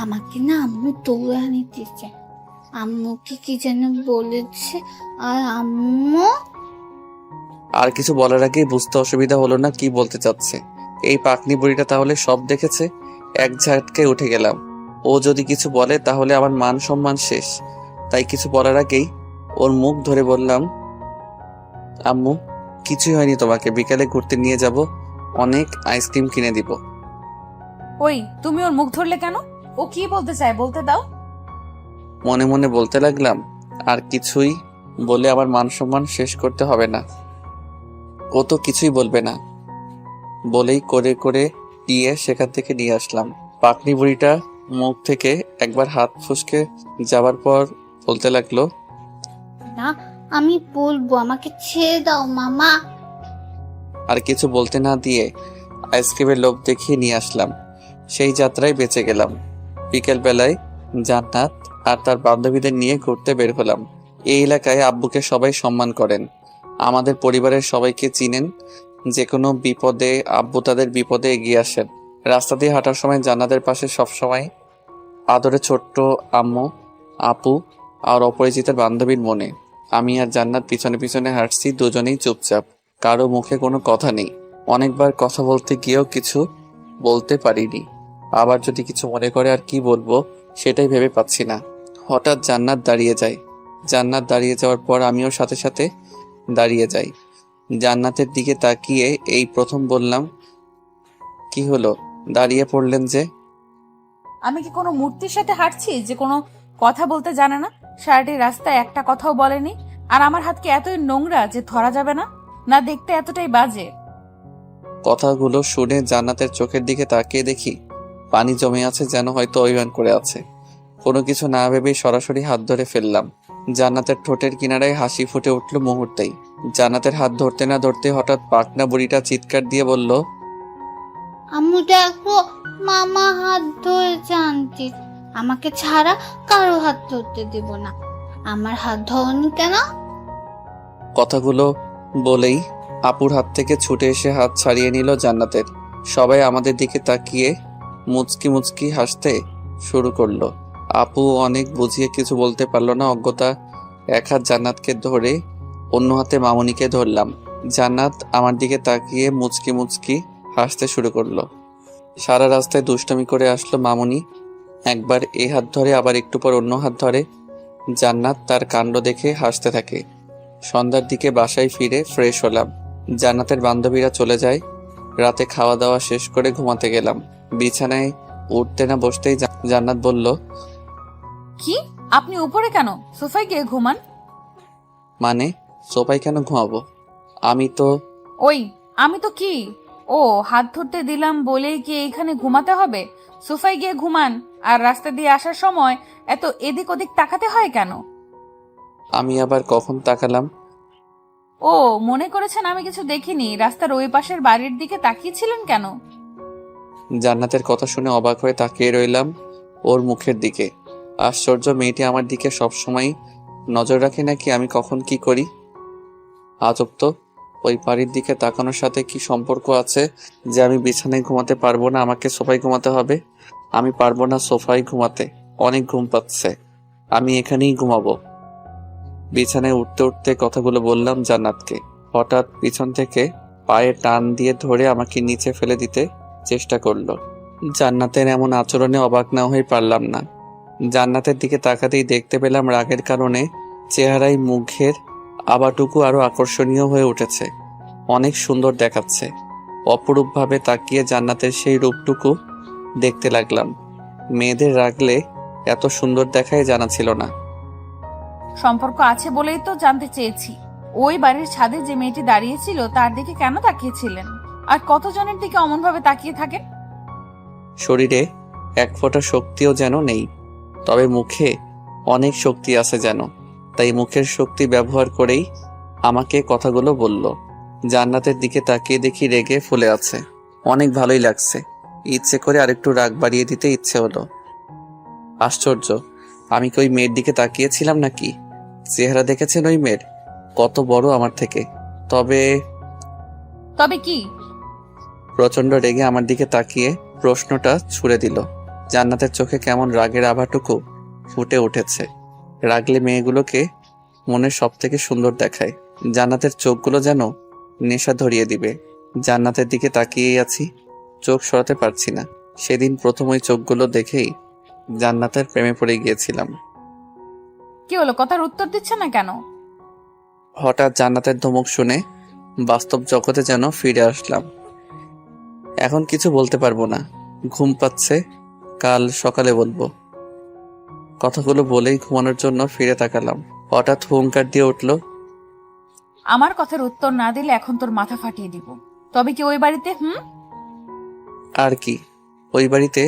[SPEAKER 9] আমাকে না আম্মু দৌড়া নিতেছে। আম্মুকে কি যেন বলেছে, আর আম্মু
[SPEAKER 1] আর কিছু বলার আগেই বুঝতে অসুবিধা হলো না কি বলতে চাচ্ছে। এই পাকনি বুড়িটা তাহলে সব দেখেছে। এক ঝাটকায় উঠে গেলাম। ও যদি কিছু বলে তাহলে আমার মান সম্মান শেষ। তাই কিছু বলার আগেই ওর মুখ ধরে বললাম, আম্মু, কিছুই হয়নি, তোমাকে বিকালে ঘুরতে নিয়ে যাব, অনেক আইসক্রিম কিনে দিব।
[SPEAKER 2] ওই, তুমি ওর মুখ ধরলে কেন? ও কি বলতে চায় বলতে দাও।
[SPEAKER 1] মনে মনে বলতে লাগলাম, আর কিছুই বলে আমার মান সম্মান শেষ করতে হবে না। ও তো কিছুই বলবে না বলেই করে করে দিয়ে সেখান থেকে নিয়ে আসলাম। পাকনি বুড়িটা মুখ থেকে একবার হাত ফুসকে যাবার পর বলতে লাগলো,
[SPEAKER 9] না, আমি বলবো, আমাকে ছেড়ে দাও মামা।
[SPEAKER 1] আর কিছু বলতে না দিয়ে আইসক্রিমের লোভ দেখিয়ে নিয়ে আসলাম। সেই যাত্রায় বেঁচে গেলাম। বিকেল বেলায় জান্নাত আর তার বান্ধবীদের নিয়ে ঘুরতে বের হলাম। এই এলাকায় আব্বুকে সবাই সম্মান করেন। আমাদের পরিবারের সবাইকে চিনেন। যে কোনো বিপদে আব্বু তাদের বিপদে এগিয়ে আসেন। রাস্তা দিয়ে হাঁটার সময় জান্নাতের পাশে সবসময় আদরে ছোট্ট আম্মু, আপু আর অপরিচিতের বান্ধবীর মনে। আমি আর জান্নাত পিছনে পিছনে হাঁটছি, দুজনেই চুপচাপ। কারো মুখে কোনো কথা নেই। অনেকবার কথা বলতে গিয়েও কিছু বলতে পারিনি। আবার যদি কিছু মনে করে আর কি বলবো সেটাই ভেবে পাচ্ছি না। হঠাৎ জান্নাত দাঁড়িয়ে যায়। জান্নাত দাঁড়িয়ে যাওয়ার পর আমিও সাথে সাথে দাঁড়িয়ে যাই। জান্নাতের দিকে তাকিয়ে এই প্রথম বললাম, কি হলো, দাঁড়িয়ে পড়লেন যে?
[SPEAKER 2] আমি কি কোনো মূর্তির সাথে হাঁটছি যে কোনো কথা বলতে জানে না? সারাটি রাস্তায় একটা কথাও বলেনি। আর আমার হাত কি এতই নোংরা যে ধরা যাবে না? না দেখতে এতটাই বাজে?
[SPEAKER 1] কথাগুলো শুনে জান্নাতের চোখের দিকে তাকিয়ে দেখি পানি জমে আছে, যেন হয়তো অভিমান করে আছে। কোনো কিছু না ভেবেই সরাসরি হাত ধরে ফেললাম। জান্নাতের ঠোঁটের কিনারায় হাসি ফুটে উঠল মুহূর্তেই। জান্নাতের হাত ধরতে না ধরতে হঠাৎ পাকনা বুড়িটা চিৎকার দিয়ে বলল,
[SPEAKER 9] আম্মু দেখো, মামা হাত ধরেছে আন্টি। আমাকে ছাড়া কারো হাত ধরতে দেব না। আমার হাত ধরনি কেন?
[SPEAKER 1] কথাগুলো বলেই আপুর হাত থেকে ছুটে এসে হাত ছাড়িয়ে নিল জান্নাতের। সবাই আমাদের দিকে তাকিয়ে মুচকি মুচকি হাসতে শুরু করলো। আপু অনেক বুঝিয়ে কিছু বলতে পারলো না, অজ্ঞতা এক হাত জান্নাতকে ধরে অন্য হাতে মামুনিকে ধরলাম। জান্নাত আমার দিকে তাকিয়ে মুচকি মুচকি হাসতে শুরু করলো। সারা রাস্তায় দুষ্টামি করে আসলো মামুনি, একবার এই হাত ধরে আবার একটু পর অন্য হাত ধরে। জান্নাত তার কাণ্ড দেখে হাসতে থাকে। সন্ধ্যার দিকে বাসায় ফিরে ফ্রেশ হলাম। জান্নাতের বান্ধবীরা চলে যায়। রাতে খাওয়া দাওয়া শেষ করে ঘুমাতে গেলাম। বিছানায় উঠতে না বসতেই জান্নাত বলল,
[SPEAKER 2] কি আপনি উপরে কেন, সোফায় গিয়ে ঘুমান।
[SPEAKER 1] মানে সোফায় কেন ঘুমাবো? আমি
[SPEAKER 2] তো কি, ও হাত ধরতে দিলাম বলেই কি এখানে ঘুমাতে হবে? সোফায় গিয়ে ঘুমান। আর রাস্তা দিয়ে আসার সময় এত এদিক ওদিক তাকাতে হয় কেন?
[SPEAKER 1] আমি আবার কখন তাকালাম?
[SPEAKER 2] ও মনে করেছেন আমি কিছু দেখিনি? রাস্তার ওই পাশের বাড়ির দিকে তাকিয়েছিলেন কেন?
[SPEAKER 1] জান্নাতের কথা শুনে অবাক হয়ে তাকিয়ে রইলাম ওর মুখের দিকে। আশ্চর্য, মেয়েটি আমার দিকে সবসময় নজর রাখে নাকি আমি কখন কি করি? আজব তো, ওই বাড়ির দিকে তাকানোর সাথে কি সম্পর্ক আছে যে আমি বিছানায় ঘুমাতে পারবো না, আমাকে সোফায় ঘুমাতে হবে? আমি পারবো না সোফায় ঘুমাতে, অনেক ঘুম পাচ্ছে, আমি এখানেই ঘুমাবো। বিছানায় উঠতে উঠতে কথাগুলো বললাম জান্নাতকে। হঠাৎ পিছন থেকে পায়ে টান দিয়ে ধরে আমাকে নিচে ফেলে দিতে চেষ্টা করলো। জান্নাতের এমন আচরণে অবাক না হয়ে পারলাম না। জান্নাতের দিকে তাকাতেই দেখতে পেলাম রাগের কারণে চেহারায় মুখের আবাটুকু আরো আকর্ষণীয় হয়ে উঠেছে, অনেক সুন্দর দেখাচ্ছে। অপরূপভাবে তাকিয়ে জান্নাতের সেই রূপটুকু দেখতে লাগলাম। মেয়েদের রাগলে এত সুন্দর দেখায় জানা ছিল না।
[SPEAKER 2] সম্পর্ক আছে বলেই তো জানতে চেয়েছি। ওই বাড়ির ছাদে যে মেয়েটি দাঁড়িয়েছিল তার দিকে কেন তাকিয়েছিলেন? আর কতজনের দিকে অমন ভাবে তাকিয়ে থাকেন?
[SPEAKER 1] শরীরে এক ফোঁটা শক্তিও যেন নেই, তবে মুখে অনেক শক্তি আছে যেন। তাই মুখের শক্তি ব্যবহার করেই আমাকে কথাগুলো বলল। জান্নাতের দিকে তাকিয়ে দেখি রেগে ফুলে আছে, অনেক ভালোই লাগছে। ইচ্ছে করে আরেকটু রাগ বাড়িয়ে দিতে ইচ্ছে হলো। আশ্চর্য, আমি কি ওই মেয়ের দিকে তাকিয়েছিলাম নাকি? চেহারা দেখেছেন ওই মেয়ের? কত বড় আমার থেকে।
[SPEAKER 2] তবে কি?
[SPEAKER 1] প্রচন্ড রেগে আমার দিকে তাকিয়ে প্রশ্নটা ছুড়ে দিল। জান্নাতের চোখে কেমন রাগের আভাটুকু ফুটে উঠেছে। রাগলে মেয়েগুলোকে মনে সব থেকে সুন্দর দেখায়। জান্নাতের চোখগুলো যেন নেশা ধরিয়ে দিবে। জান্নাতের দিকে তাকিয়েই আছি, চোখ সরাতে পারছি না। সেদিন প্রথম ওই চোখগুলো দেখেই জান্নাতের প্রেমে পড়ে গিয়েছিলাম।
[SPEAKER 2] কি হলো, কথার উত্তর দিচ্ছে না কেন?
[SPEAKER 1] হঠাৎ জান্নাতের ধমক শুনে বাস্তব জগতে যেন ফিরে আসলাম। এখন কিছু বলতে পারবো না, ঘুম পাচ্ছে, কাল সকালে বলবো। কথাগুলো বলেই ঘুমানোর জন্য ফিরে তাকালাম। হঠাৎ হুঙ্কার দিয়ে উঠল,
[SPEAKER 2] আমার কথার উত্তর না দিলে এখন তোর মাথা ফাটিয়ে দিব। তবে কি ওই বাড়িতে
[SPEAKER 1] আর কি, ওই বাড়িতে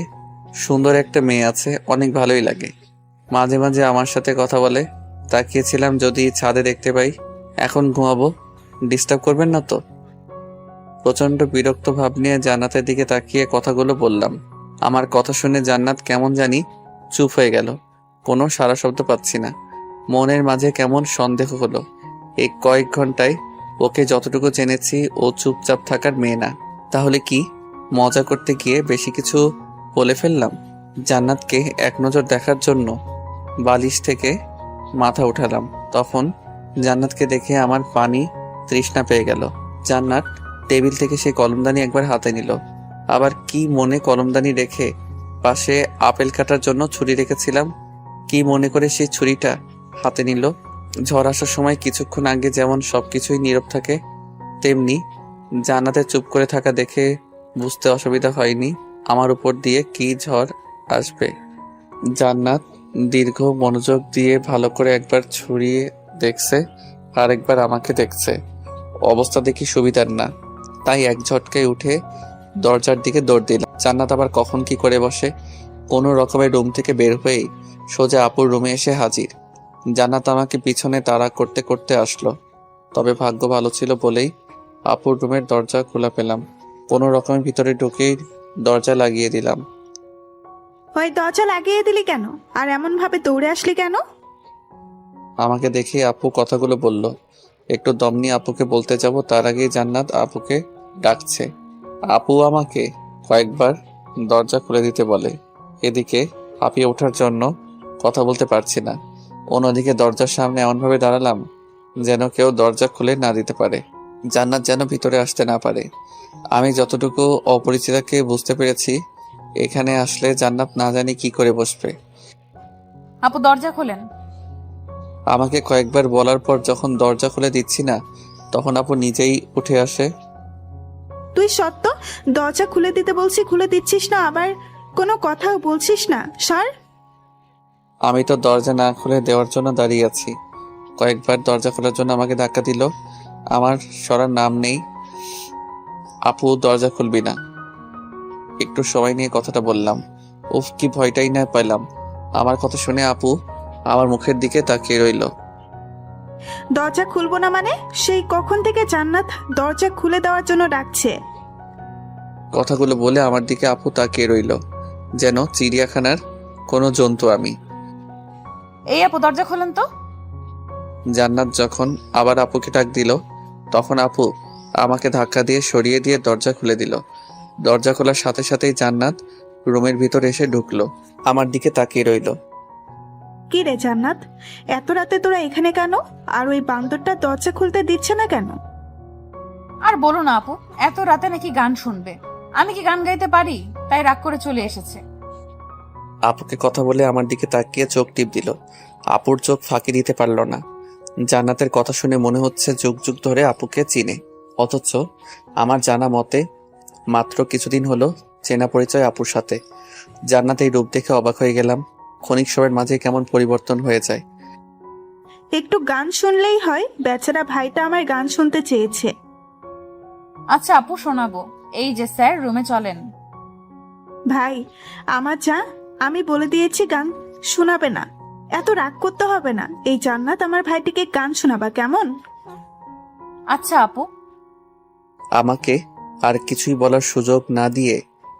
[SPEAKER 1] সুন্দর একটা মেয়ে আছে, অনেক ভালোই লাগে। মাঝে মাঝে আমার সাথে কথা বলে। তাকিয়েছিলাম যদি ছাদে দেখতে পাই। এখন ঘুমাবো, ডিস্টার্ব করবেন না তো? প্রচন্ড বিরক্ত ভাব নিয়ে জান্নাতের দিকে তাকিয়ে কথাগুলো বললাম। আমার কথা শুনে জান্নাত কেমন জানি চুপ হয়ে গেল, কোনো সারা শব্দ পাচ্ছি না। মনের মাঝে কেমন সন্দেহ হলো। এই কয়েক ঘন্টায় ওকে যতটুকু জেনেছি ও চুপচাপ থাকার মেয়ে না। তাহলে কি মজা করতে গিয়ে বেশি কিছু বলে ফেললাম? জান্নাতকে এক নজর দেখার জন্য বালিশ থেকে মাথা উঠালাম। তখন জান্নাতকে দেখে আমার পানি তৃষ্ণা পেয়ে গেল। জান্নাত টেবিল থেকে সেই কলমদানি একবার হাতে নিল, আবার কি মনে কলমদানি রেখে পাশে আপেল কাটার জন্য ছুরি রেখেছিলাম, কি মনে করে সেই ছুরিটা হাতে নিল। ঝড় আসার সময় কিছুক্ষণ আগে যেমন সবকিছুই নীরব থাকে, তেমনি জান্নাতের চুপ করে থাকা দেখে বুঝতে অসুবিধা হয়নি আমার উপর দিয়ে কি ঝড় আসবে। জান্নাত দীর্ঘ মনোযোগ দিয়ে ভালো করে একবার ছুরিয়ে দেখছে, আর একবার আমাকে দেখছে। অবস্থা দেখি সুবিধার না, তাই এক ঝটকায় উঠে দরজার দিকে দৌড় দিলাম। জান্নাত আবার কখন কি করে বসে। কোনো রকমের রুম থেকে বের হয়েই সোজা আপুর রুমে এসে হাজির। জান্নাত আমাকে পিছনে তাড়া করতে করতে আসলো, তবে ভাগ্য ভালো ছিল বলেই আপুর রুমের দরজা খোলা পেলাম। কোনো রকমের ভিতরে ঢুকেই দরজা লাগিয়ে দিলাম।
[SPEAKER 5] ওই দরজা লাগিয়ে দিলি কেন? আর এমন ভাবে দৌড়ে আসলি কেন?
[SPEAKER 1] আমাকে দেখে আপু কথাগুলো বলল। একটু দম নিয়ে আপুকে বলতে যাব, তার আগেই জান্নাত আপুকে ডাকছে। আপু আমাকে কয়েকবার দরজা খুলে দিতে বলে। এদিকে হাঁপিয়ে ওঠার জন্য কথা বলতে পারছি না। অন্যদিকে দরজার সামনে এমনভাবে দাঁড়ালাম যেন কেউ দরজা খুলে না দিতে পারে, জান্নাত যেন ভিতরে আসতে না পারে। আমি যতটুকু অপরিচিতাকে বুঝতে পেরেছি, এখানে আসলে জান্নাত না জানি কি করে বসবে।
[SPEAKER 2] আপু দরজা খোলেন।
[SPEAKER 1] আমাকে কয়েকবার বলার পর যখন দরজা খুলে দিচ্ছি না, তখন আপু নিজেই উঠে আসে।
[SPEAKER 5] তুই সত্য দরজা খুলে দিতে বলছি খুলে দিচ্ছিস না, আবার কোনো কথাও বলছিস না। সর।
[SPEAKER 1] আমি তো দরজা না খুলে দেওয়ার জন্য দাঁড়িয়ে আছি। কয়েকবার দরজা খোলার জন্য আমাকে ধাক্কা দিল, আমার সরার নাম নেই। আপু দরজা খুলবি না? একটু সময় নিয়ে কথাটা বললাম। উফ, কি ভয়টাই না পেলাম। আমার কথা শুনে আপু আমার মুখের দিকে তাকিয়ে রইল।
[SPEAKER 5] দরজা খুলবো না মানে? সেই কখন থেকে জান্নাত দরজা খুলে দেওয়ার জন্য ডাকছে।
[SPEAKER 1] কথাগুলো বলে আমার দিকে আপু তাকিয়ে রইল, যেন চিড়িয়াখানার কোনো জন্তু আমি।
[SPEAKER 2] এই আপু দরজা খোলেন তো।
[SPEAKER 1] জান্নাত যখন আবার আপুকে ডাক দিল, তখন আপু আমাকে ধাক্কা দিয়ে সরিয়ে দিয়ে দরজা খুলে দিল। দরজা খোলার সাথে সাথেই জান্নাত রুমের ভিতর এসে ঢুকলো, আমার দিকে তাকিয়ে রইল।
[SPEAKER 5] কি রে জান্নাত, এত রাতে তোরা এখানে কেন? আর ওই বান্দরটা দরজা খুলতে দিচ্ছে না কেন?
[SPEAKER 2] আর বলো না আপু, এত রাতে নাকি গান শুনবে। আমি কি গান গাইতে পারি? তাই রাগ করে চলে এসেছে।
[SPEAKER 1] আপুকে কথা বলে আমার দিকে তাকিয়ে চোখ টিপ দিল। আপুর চোখ ফাঁকি দিতে পারল না। জান্নাতের কথা শুনে মনে হচ্ছে যুগ যুগ ধরে আপুকে চিনে, অথচ আমার জানা মতে মাত্র কিছুদিন হলো চেনা পরিচয় আপুর সাথে। জান্নাত এই রূপ দেখে অবাক হয়ে গেলাম। ক্ষণিক সময়ের মাঝে কেমন পরিবর্তন হয়ে যায়।
[SPEAKER 5] একটু গান শুনলেই হয়, বেচারা ভাইটা আমার গান শুনতে চেয়েছে।
[SPEAKER 2] আচ্ছা আপু শোনাবো। এই যে স্যার, রুমে চলেন।
[SPEAKER 5] ভাই আমার যা, আমি বলে দিয়েছি গান শোনাবে না। এত রাগ করতে হবে না। এই জান্নাত আমার ভাইটিকে গান শোনাবা কেমন?
[SPEAKER 2] আচ্ছা আপু।
[SPEAKER 1] আমাকে আর কিছুই বলার সুযোগ না দিয়ে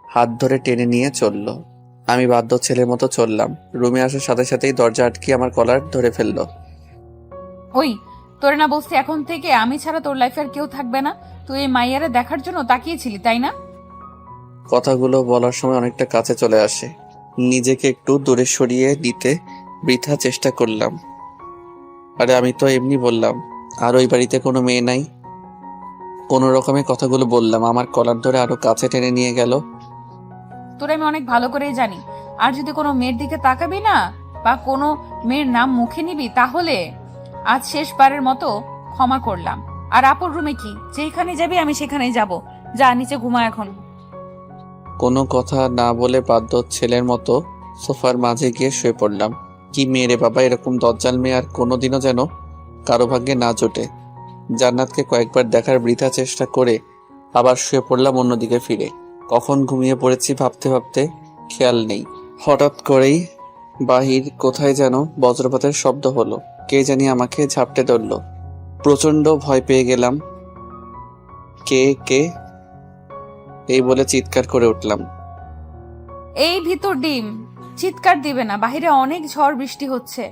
[SPEAKER 1] হাত ধরে টেনে নিয়ে চলল। আমি বাধ্য ছেলের মতো চললাম। রুমে আসার সাথে সাথেই দরজা আটকে আমার কলার ধরে ফেললো।
[SPEAKER 2] ওই, তোরে না বলছি এখন থেকে আমি ছাড়া তোর লাইফে আর কেউ থাকবে না। তুই এই মাইয়ারে দেখার জন্য তাকিয়েছিলি, তাই না?
[SPEAKER 1] কথাগুলো বলার সময় অনেকটা কাছে চলে আসে। নিজেকে একটু দূরে সরিয়ে দিতে বৃথা চেষ্টা করলাম। আরে আমি তো এমনি বললাম, আর ওই বাড়িতে কোনো মেয়ে নাই। কোনো রকমে কথাগুলো বললাম। আমার কলার ধরে আরো কাছে টেনে নিয়ে গেল।
[SPEAKER 2] তোরে আমি অনেক ভালো করেই জানি, আর যদি কোনো মেয়ের দিকে তাকাবি না বা কোনো মেয়ের নাম মুখে নিবি, তাহলে আজ শেষবারের মতো ক্ষমা করলাম। আর আপুর রুমে কি, যেখানে যাবি আমি সেখানেই যাব। যা নিচে ঘুমা এখন।
[SPEAKER 1] কোনো কথা না বলে বাধ্য ছেলের মতো সোফার মাঝে গিয়ে শুয়ে পড়লাম। কি মেয়ে রে বাবা, এরকম দজ্জাল মেয়ে আর কোনোদিনও যেন কারো ভাগ্যে না জোটে। জান্নাতকে কয়েকবার দেখার বৃথা চেষ্টা করে আবার শুয়ে পড়লাম অন্যদিকে ফিরে। কখন ঘুমিয়ে পড়েছি ভাবতে ভাবতে খেয়াল নেই। হঠাৎ করেই বাহির কোথায় যেন বজ্রপাতের শব্দ হলো। কে জানি আমাকে ঝাপটে ধরল। প্রচন্ড ভয় পেয়ে গেলাম। কে কে এই বলে চিৎকার করে উঠলাম।
[SPEAKER 2] এই ভিতর ডিম। চিৎকার দিবে না, বাহিরে অনেক ঝড় বৃষ্টি হচ্ছে।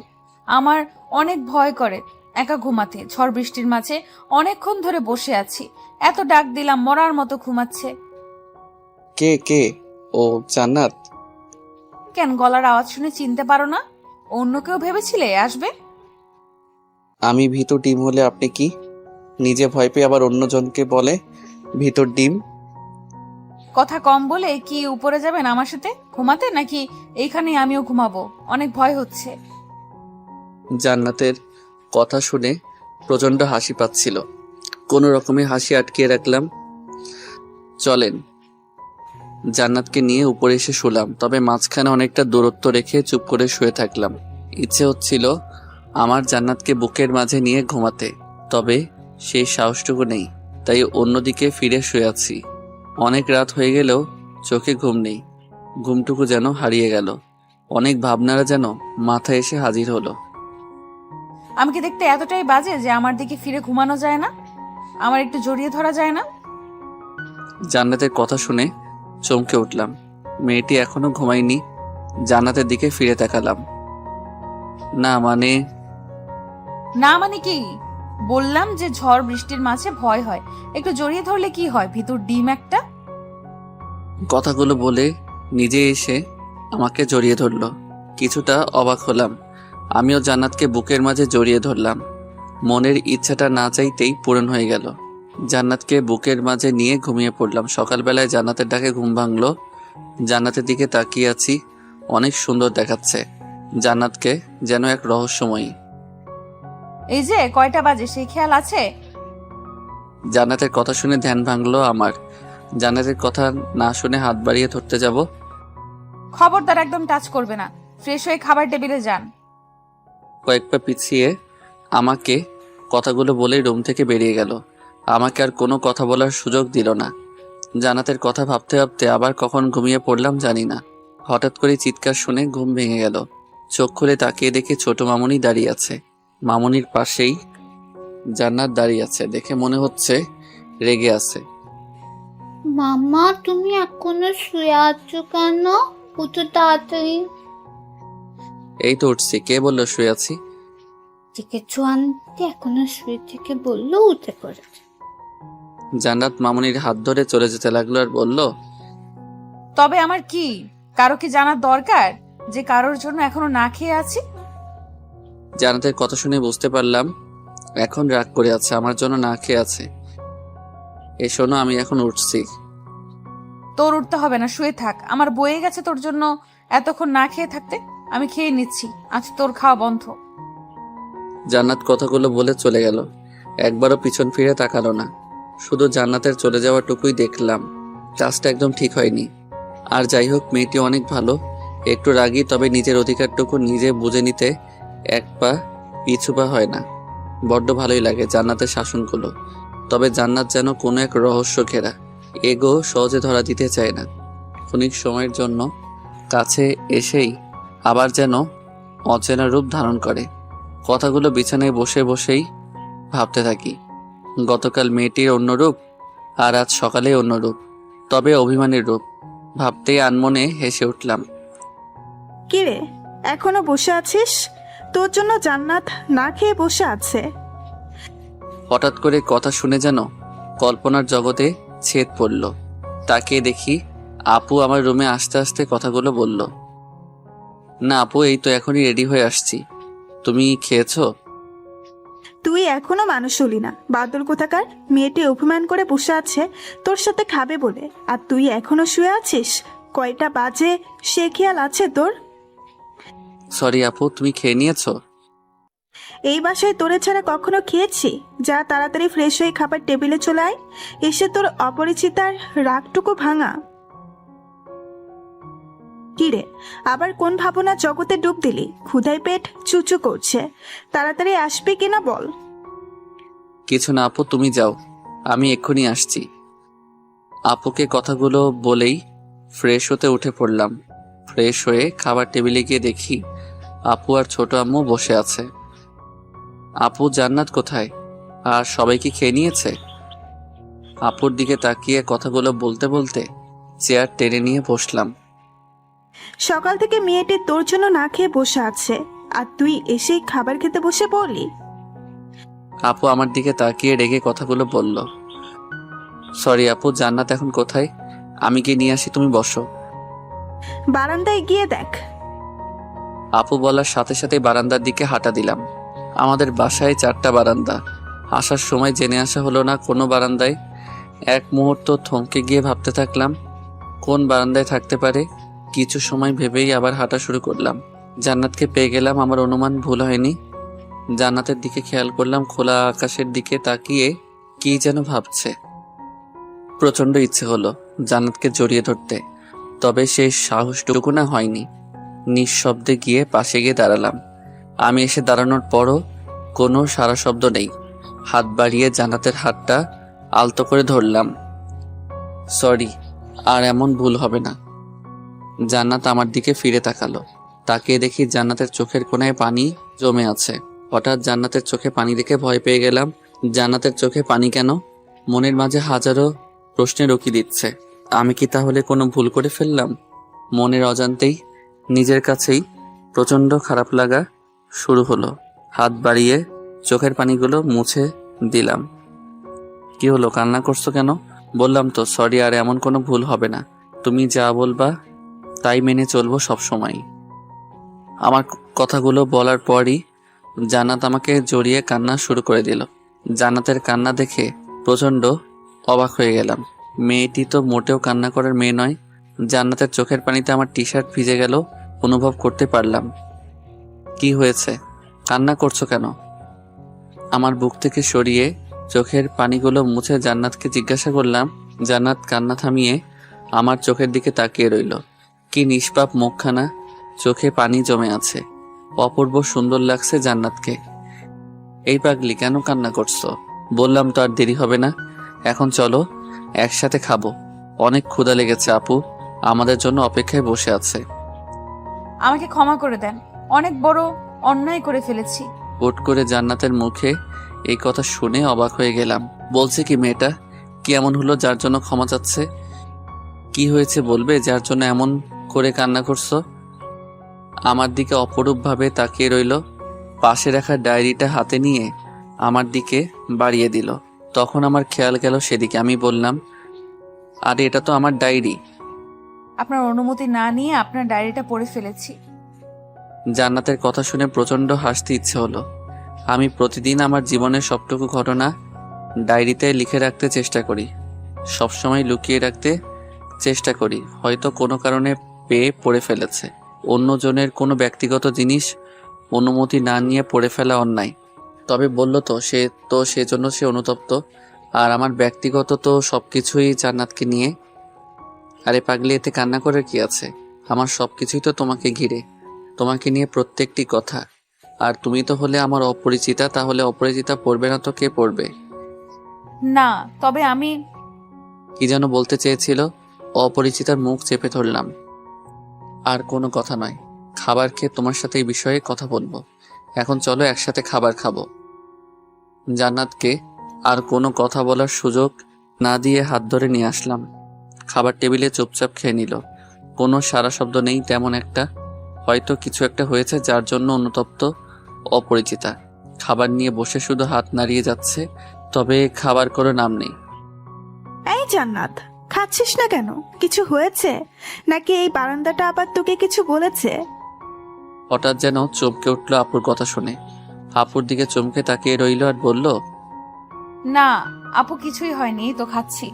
[SPEAKER 2] আমার অনেক ভয় করে একা ঘুমাতে। ঝড় বৃষ্টির মাঝে অনেকক্ষণ ধরে বসে আছি, এত ডাক দিলাম মরার মতো ঘুমাচ্ছে।
[SPEAKER 1] কে কে? ও জান্নাত।
[SPEAKER 2] কেন গলার আওয়াজ শুনে চিনতে পারো না? অন্য কেউ ভেবেছিলে আসবে?
[SPEAKER 1] আমি ভিতর ডিম হলে আপনি কি নিজে ভয় পেয়ে আবার অন্যজনকে বলে ভিতর ডিম?
[SPEAKER 2] কথা কম বলে কি উপরে যাবেন আমার সাথে ঘুমাতে, নাকি এইখানে আমিও ঘুমাবো? অনেক ভয় হচ্ছে।
[SPEAKER 1] জান্নাতের কথা শুনে প্রচন্ড হাসি পাচ্ছিল। কোনো রকমে হাসি আটকিয়ে রাখলাম। চলেন। জান্নাতকে নিয়ে উপরে এসে শুলাম, তবে মাঝখানে অনেকটা দূরত্ব রেখে চুপ করে শুয়ে থাকলাম। ইচ্ছে হচ্ছিল আমার জান্নাতকে বুকের মাঝে নিয়ে ঘুমাতে, তবে সেই সাহসটুকু নেই। তাই অন্যদিকে ফিরে শুয়ে আছি। অনেক রাত হয়ে গেলেও চোখে ঘুম নেই। ঘুমটুকু যেন হারিয়ে গেল। অনেক ভাবনারা যেন মাথায় এসে হাজির হলো।
[SPEAKER 2] আমি কি দেখতে এতটাই বাজে যে আমার দিকে ফিরে ঘুমানো যায় না? আমার একটু জড়িয়ে ধরা যায় না?
[SPEAKER 1] জান্নাতের কথা শুনে চমকে উঠলাম। মেয়েটি এখনো ঘুমায়নি। জান্নাতের দিকে ফিরে তাকালাম। না মানে
[SPEAKER 2] না মানে কি? বললাম যে ঝড় বৃষ্টির মাঝে ভয় হয়, একটু জড়িয়ে ধরলে কি হয়, ভিতর ডিম একটা।
[SPEAKER 1] কথাগুলো বলে নিজে এসে আমাকে জড়িয়ে ধরলো। কিছুটা অবাক হলাম। আমিও জান্নাতকে বুকের মাঝে জড়িয়ে ধরলাম। মনের ইচ্ছাটা না চাইতেই পূরণ হয়ে গেল। জান্নাতকে বুকের মাঝে নিয়ে ঘুমিয়ে পড়লাম। সকালবেলায় জান্নাতের ডাকে ঘুম ভাঙলো। জান্নাতের দিকে তাকিয়ে আছি, অনেক সুন্দর দেখাচ্ছে। জান্নাতকে যেন এক রহস্যময়ী।
[SPEAKER 2] এই যে কয়টা বাজে সেই খেয়াল আছে?
[SPEAKER 1] জান্নাতের কথা শুনে ধ্যান ভাঙলো আমার। জান্নাতের কথা না শুনে হাত বাড়িয়ে ধরতে যাব।
[SPEAKER 2] খবরদার, একদম টাচ করবে না। ফ্রেশ হয়ে খাবার টেবিলে যান।
[SPEAKER 1] কয়েক পা পিছিয়ে আমাকে কথাগুলো বলেই রুম থেকে বেরিয়ে গেল। আমাকে আর কোনো কথা বলার সুযোগ দিল না। জান্নাতের কথা ভাবতে ভাবতে আবার কখন ঘুমিয়ে পড়লাম জানি না। হঠাৎ করে চিৎকার শুনে ঘুম ভেঙে গেল। চোখ খুলে তাকিয়ে দেখি ছোট মামুনি দাঁড়িয়ে আছে। মামুনির পাশেই জান্নাত দাঁড়িয়ে আছে। দেখে মনে হচ্ছে রেগে আছে।
[SPEAKER 9] মামা তুমি এখনো শুয়ে আছো কেন? উঠো তাড়াতাড়ি।
[SPEAKER 1] এই তো উঠছি। কে বললো শুয়ে আছি?
[SPEAKER 9] দেখেছো আনতে এখনো শুয়ে থেকে বললো উঠে পড়েছে।
[SPEAKER 1] জান্নাত মামুনির হাত ধরে চলে যেতে লাগলো আর বলল,
[SPEAKER 2] তবে আমার কি, কারো কি জানার দরকার যে কারোর জন্য এখনো না খেয়ে আছি?
[SPEAKER 1] জান্নাতের কথা শুনে বুঝতে পারলাম এখন রাগ করে আছে, আমার জন্য না খেয়ে আছে। এ শোনো, আমি এখন উঠছি।
[SPEAKER 2] তোর উঠতে হবে না, শুয়ে থাক। আমার বয়ে গেছে তোর জন্য এতক্ষণ না খেয়ে থাকতে। আমি খেয়ে নিচ্ছি, আজ তোর খাওয়া বন্ধ।
[SPEAKER 1] জান্নাত কথাগুলো বলে চলে গেল। একবারও পিছন ফিরে তাকালো না। শুধু জান্নাতের চলে যাওয়াটুকুই দেখলাম। কাজটা একদম ঠিক হয়নি। আর যাই হোক, মেয়েটি অনেক ভালো, একটু রাগী, তবে নিজের অধিকারটুকু নিজে বুঝে নিতে এক পা পিছু পা হয় না। বড্ড ভালোই লাগে জান্নাতের শাসনগুলো। তবে জান্নাত যেন কোনো এক রহস্য ঘেরা, এগো সহজে ধরা দিতে চায় না। ক্ষণিক সময়ের জন্য কাছে এসেই আবার যেন অচেনা রূপ ধারণ করে। কথাগুলো বিছানায় বসে বসেই ভাবতে থাকি। গতকাল মেয়েটির অন্য রূপ, আর আজ সকালে অন্য রূপ, তবে অভিমানের রূপ। ভাবতেই আনমনে হেসে উঠলাম।
[SPEAKER 5] কিরে, এখনো বসে আছিস? তোর জন্য জান্নাত না খেয়ে বসে আছে।
[SPEAKER 1] হঠাৎ করে কথা শুনে যেন কল্পনার জগতে ছেদ পড়ল। তাকে দেখি আপু আমার রুমে আসতে আসতে কথাগুলো বলল। না আপু, এই তো এখনই রেডি হয়ে আসছি। তুমি খেয়েছো?
[SPEAKER 5] তুই এখনো মানুষ হলি না, বাদল কোথাকার। মেয়েটি অভিমান করে বসে আছে তোর সাথে খাবে বলে, আর তুই এখনো শুয়ে আছিস। কয়টা বাজে সে খেয়াল আছে তোর?
[SPEAKER 1] সরি আপু, তুমি খেয়ে নিয়েছো?
[SPEAKER 5] এই বাসায় তোরে ছাড়া কখনো খেয়েছি? যা তাড়াতাড়ি ফ্রেশ হয়ে খাবার টেবিলে চলে আয়। এসে তোর অপরিচিতার রাগটুকু ভাঙা। কিরে, আবার কোন ভাবনা জগতে ডুব দিলি? ক্ষুধায় পেট চুচু করছে, তাড়াতাড়ি আসবে কিনা বল।
[SPEAKER 1] কিছু না আপু, তুমি যাও, আমি এক্ষুনি আসছি। আপুকে কথাগুলো বলেই ফ্রেশ হতে উঠে পড়লাম। ফ্রেশ হয়ে খাবার টেবিলে গিয়ে দেখি আপু আর ছোট আম্মু বসে আছে। আপু, জান্নাত কোথায়? আর সবাই কি খেয়ে নিয়েছে? আপুর দিকে তাকিয়ে কথাগুলো বলতে বলতে চেয়ার টেনে নিয়ে বসলাম।
[SPEAKER 5] সকাল থেকে মেয়েটি তোর জন্য না খেয়ে বসে আছে, আর তুই এসেই খাবার খেতে বসে পড়লি।
[SPEAKER 1] আপু আমার দিকে তাকিয়ে রেগে কথাগুলো বলল। সরি আপু, জান্নাত এখন কোথায়? আমি গিয়ে নিয়ে আসি, তুমি বসো।
[SPEAKER 5] বারান্দায় গিয়ে দেখ।
[SPEAKER 1] আপু বলার সাথে সাথে বারান্দার দিকে হাঁটা দিলাম। আমাদের বাসায় 4টা বারান্দা। আসার সময় জেনে আসা হলো না কোনো বারান্দায়। এক মুহূর্ত থমকে গিয়ে ভাবতে থাকলাম কোন বারান্দায় থাকতে পারে। কিছু সময় ভেবেই আবার হাঁটা শুরু করলাম। জান্নাতকে পেয়ে গেলাম, আমার অনুমান ভুল হয়নি। জান্নাতের দিকে খেয়াল করলাম, খোলা আকাশের দিকে তাকিয়ে কি যেন ভাবছে। প্রচন্ড ইচ্ছে হলো জান্নাতকে জড়িয়ে ধরতে, তবে সেই সাহসটুকু না হয়নি। নিঃশব্দে গিয়ে পাশে গিয়ে দাঁড়ালাম। আমি এসে দাঁড়ানোর পরও কোনো সারা শব্দ নেই। হাত বাড়িয়ে জান্নাতের হাতটা আলতো করে ধরলাম। সরি, আর এমন ভুল হবে না। জান্নাত আমার দিকে ফিরে তাকালো। তাকিয়ে দেখি জান্নাতের চোখের কোণায় পানি জমে আছে। হঠাৎ জান্নাতের চোখে পানি দেখে ভয় পেয়ে গেলাম। জান্নাতের চোখে পানি কেন? মনের মাঝে হাজারো প্রশ্নের উকি দিচ্ছে। আমি কি তাহলে কোনো ভুল করে ফেললাম? মনের অজান্তেই নিজের কাছেই প্রচন্ড খারাপ লাগা শুরু হলো। হাত বাড়িয়ে চোখের পানিগুলো মুছে দিলাম। কি হলো, কান্না করছো কেন? বললাম তো সরি, আর এমন কোনো ভুল হবে না। তুমি যা বলবা তাই মেনে চলবো সব সময়। আমার কথাগুলো বলার পরই জান্নাত আমাকে জড়িয়ে কান্না শুরু করে দিল। জান্নাতের কান্না দেখে প্রচণ্ড অবাক হয়ে গেলাম। মেয়েটি তো মোটেও কান্না করার মেয়ে নয়। জান্নাতের চোখের পানিতে আমার টি শার্ট ভিজে গেল অনুভব করতে পারলাম। কি হয়েছে, কান্না করছো কেন? আমার বুক থেকে সরিয়ে চোখের পানিগুলো মুছে জান্নাতকে জিজ্ঞাসা করলাম। জান্নাত কান্না থামিয়ে আমার চোখের দিকে তাকিয়ে রইল। কি নিষ্পাপ মুখখানা, চোখে পানি জমে আছে। অপূর্ব সুন্দর লাগছে জান্নাতকে। এই পাগলি, কেন কান্না করছো? বললাম তো আর দেরি হবে না, এখন চলো একসাথে খাবো। অনেক ক্ষুধা লেগেছে, আপু আমাদের জন্য অপেক্ষায় বসে আছে।
[SPEAKER 2] আমাকে ক্ষমা করে দেন, অনেক বড় অন্যায় করে ফেলেছি।
[SPEAKER 1] হুট করে জান্নাতের মুখে এই কথা শুনে অবাক হয়ে গেলাম। বলছে কি মেয়েটা? কি এমন হলো যার জন্য ক্ষমা চাচ্ছে? কি হয়েছে বলবে যার জন্য এমন করে কান্না করছো? আমার দিকে অপরূপভাবে তাকিয়ে রইল। পাশে রাখা ডায়েরিটা হাতে নিয়ে আমার দিকে বাড়িয়ে দিল। তখন আমার খেয়াল গেল সেদিকে। আমি বললাম, আরে এটা তো আমার ডায়েরি।
[SPEAKER 2] আপনার অনুমতি না নিয়ে আপনার ডায়েরিটা পড়ে ফেলেছি।
[SPEAKER 1] জান্নাতের কথা শুনে প্রচণ্ড হাসতে ইচ্ছে হলো। আমি প্রতিদিন আমার জীবনের সবটুকু ঘটনা ডায়েরিতে লিখে রাখতে চেষ্টা করি, সবসময় লুকিয়ে রাখতে চেষ্টা করি। হয়তো কোনো কারণে পেয়ে পড়ে ফেলেছে। অন্যজনের কোনো ব্যক্তিগত জিনিস অনুমতি না নিয়ে পড়ে ফেলা অন্যায়। তবে বলল তো সেজন্য সে অনুতপ্ত। আর আমার ব্যক্তিগত তো সবকিছুই জান্নাতকে নিয়ে। আরে পাগলি, এতে কান্না করে কি আছে? আমার সবকিছুই তো তোমাকে ঘিরে, তোমাকে নিয়ে প্রত্যেকটি কথা। আর তুমি তো হলে আমার অপরিচিতা, তাহলে অপরিচিতা পড়বে না তো কে পড়বে?
[SPEAKER 2] না, তবে আমি
[SPEAKER 1] কি যেন বলতে চেয়েছিল। অপরিচিতার মুখ চেপে ধরলাম। আর কোনো কথা নয়, খাবার খেয়ে তোমার সাথে এই বিষয়ে কথা বলবো। এখন চলো একসাথে খাবার খাবো। জান্নাতকে আর কোনো কথা বলার সুযোগ না দিয়ে হাত ধরে নিয়ে আসলাম। খাবার টেবিলে চুপচাপ খেয়ে নিল। কোনো সারা শব্দ নেই তেমন একটা। হয়তো কিছু একটা হয়েছে যার জন্য অনুতপ্ত অপরিচিতা। খাবার নিয়ে বসে শুধু হাত নাড়িয়ে যাচ্ছে, তবে খাবার কোনো নাম নেই।
[SPEAKER 5] এই জান্নাত, খাচ্ছিস না কেন? কিছু হয়েছে নাকি এই বারান্দাটা আবার তোকে কিছু বলেছে?
[SPEAKER 1] হঠাৎ যেন চমকে উঠল আপুর কথা শুনে। আপুর দিকে চমকে তাকিয়ে রইল আর বলল,
[SPEAKER 2] না আপু, কিছুই হয়নি, এই তো খাচ্ছি।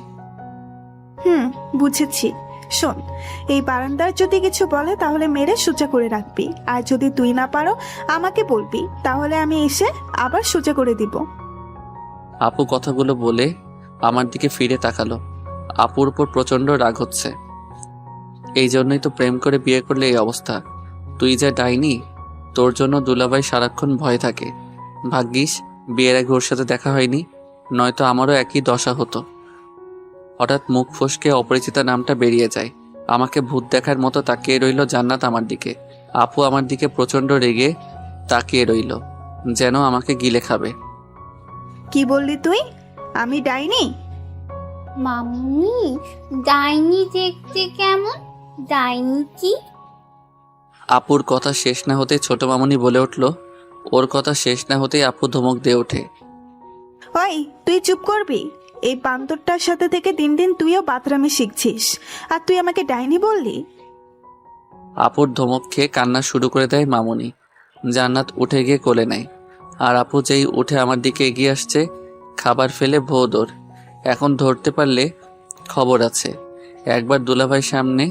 [SPEAKER 5] বুঝেছি। শোন, এই বারান্দার যদি কিছু বলে তাহলে মেরে সোজা করে রাখবি, আর যদি তুই না পারো আমাকে বলবি, তাহলে আমি এসে আবার সোজা করে দিব।
[SPEAKER 1] আপু কথাগুলো বলে আমার দিকে ফিরে তাকালো। আপুর উপর প্রচন্ড রাগ হচ্ছে। এই জন্যই তো প্রেম করে বিয়ে করলে এই অবস্থা। তুই যা ডাইনি, তোর জন্য দুলাভাই সারাক্ষণ ভয় থাকে। ভাগ্যিস বিয়ের আগে ওর সাথে দেখা হয়নি, নয়তো আমারও একই দশা হতো। হঠাৎ মুখ ফসকে অপরিচিতা নামটা বেরিয়ে যায়। আমাকে ভূত দেখার মতো তাকিয়ে রইল জান্নাত আমার দিকে। আপু আমার দিকে প্রচন্ড রেগে তাকিয়ে রইল, যেন আমাকে গিলে খাবে।
[SPEAKER 5] কি বললি তুই? আমি ডাইনি?
[SPEAKER 9] মামুনি, ডাইনি দেখতে কেমন? ডাইনি কি?
[SPEAKER 1] আপুর কথা শেষ না হতে ছোট মামুনি বলে উঠল। ওর কথা শেষ না হতেই আপু ধমক দিয়ে ওঠে।
[SPEAKER 5] ওই, তুই চুপ করবি? এই বান্দরটার সাথে থেকে দিন দিন তুইও বাতরামি শিখছিস, আর তুই আমাকে ডাইনি বললি?
[SPEAKER 1] আপুর ধমক খেয়ে কান্না শুরু করে দেয় মামুনি। জান্নাত উঠে গিয়ে কোলে নেয়। আর আপু যেই উঠে আমার দিকে এগিয়ে আসছে, খাবার ফেলে ভো দৌড়। এখন ধরতে পারলে খবর আছে। একবার দুলাভাই সামনে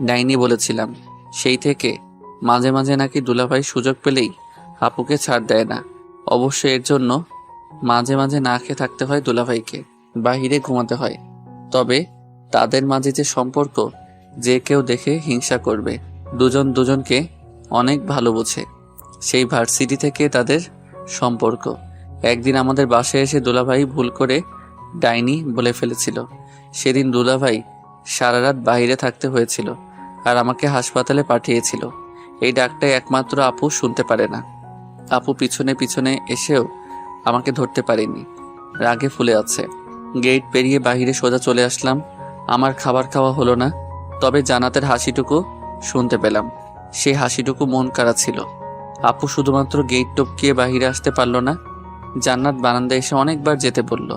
[SPEAKER 1] ডাইনি বলেছিলাম, সেই থেকে মাঝে মাঝে নাকি দুলাভাই সুযোগ পেলেই আপুকে ছাড় দেয় না। অবশ্য এর জন্য মাঝে মাঝে না খেয়ে থাকতে হয় দুলাভাইকে, বাহিরে ঘুমাতে হয়। তবে তাদের মাঝে যে সম্পর্ক, যে কেউ দেখে হিংসা করবে। দুজন দুজনকে অনেক ভালো বোঝে। সেই ভার্সিটি থেকে তাদের সম্পর্ক। একদিন আমাদের বাসায় এসে দুলাভাই ভুল করে ডাইনি বলে ফেলেছিল। সেদিন দুলাভাই সারা রাত বাইরে থাকতে হয়েছিল আর আমাকে হাসপাতালে পাঠিয়েছিল। এই ডাকটাই একমাত্র আপু শুনতে পারে না। আপু পিছনে পিছনে এসেও আমাকে ধরতে পারেনি, রাগে ফুলে আছে। গেট পেরিয়ে বাহিরে সোজা চলে আসলাম। আমার খাবার খাওয়া হলো না, তবে জান্নাতের হাসিটুকু শুনতে পেলাম। সেই হাসিটুকু মন কাড়া ছিল। আপু শুধুমাত্র গেট টপকিয়ে বাহিরে আসতে পারল না, জান্নাত বারান্দায় এসে অনেকবার যেতে বলল,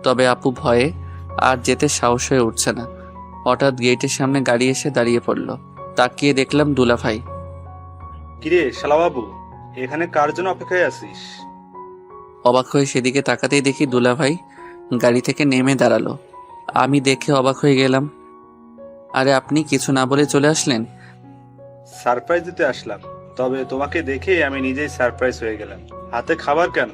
[SPEAKER 1] তবে আপু ভয়ে আর যেতে সাহস হয়ে উঠছে না। হঠাৎ গেটের সামনে গাড়ি এসে দাঁড়িয়ে পড়ল। তাকিয়ে দেখলাম দুলাভাই।
[SPEAKER 10] কিরে শালাবাবু, এখানে কার জন্য অপেক্ষায় আছিস?
[SPEAKER 1] অবাক হয়ে সেদিকে তাকাতেই দেখি দুলাভাই গাড়ি থেকে নেমে দাঁড়ালো। আমি দেখে অবাক হয়ে গেলাম। আরে আপনি কিছু না বলে চলে আসলেন?
[SPEAKER 10] সারপ্রাইজ দিতে আসলাম, তবে তোমাকে দেখে আমি নিজেই সারপ্রাইজ হয়ে গেলাম। হাতে খাবার কেন?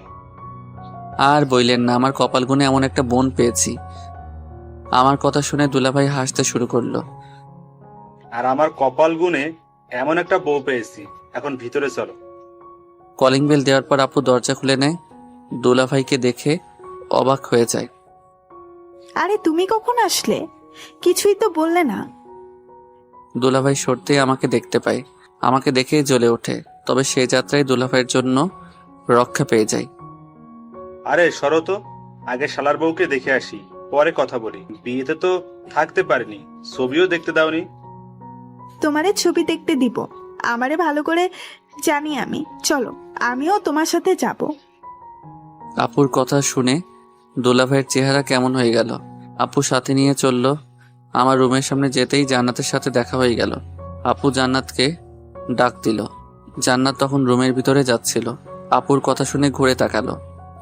[SPEAKER 1] আর বইলেন না, আমার কপাল গুনে এমন একটা বোন পেয়েছি। আমার কথা শুনে দুলাভাই হাসতে শুরু করলো।
[SPEAKER 10] আর আমার কপাল গুনে এমন একটা বউ পেয়েছি। এখন ভিতরে চলো।
[SPEAKER 1] কলিং বেল দেওয়ার পর আপু দরজা খুলে নেয়। দুলাভাইকে দেখে অবাক হয়ে যায়।
[SPEAKER 5] আরে তুমি কখন আসলে? কিছুই তো বললে না।
[SPEAKER 1] দুলাভাই সরতেই আমাকে দেখতে পায়। আমাকে দেখেই জ্বলে ওঠে, তবে সে যাত্রায় দুলাভাইয়ের জন্য রক্ষা পেয়ে যায়।
[SPEAKER 10] আরে সরো তো, আগে শালার বউকে দেখে আসি, পরে কথা বলি। বিয়েতে তো থাকতে পারিনি, ছবিও দেখতে দাওনি।
[SPEAKER 5] তোমারে ছবি দেখতে দিব, আমারে ভালো করে জানি আমি। চলো, আমিও তোমার সাথে যাব।
[SPEAKER 1] আপুর কথা শুনে দুলাভাইয়ের চেহারা কেমন হয়ে গেল। আপু সাথে নিয়ে চলল। আমার রুমের সামনে যেতেই জান্নাতের সাথে দেখা হয়ে গেল। আপু জান্নাতকে ডাক দিল। জান্নাত তখন রুমের ভিতরে যাচ্ছিল। আপুর কথা শুনে ঘুরে তাকালো।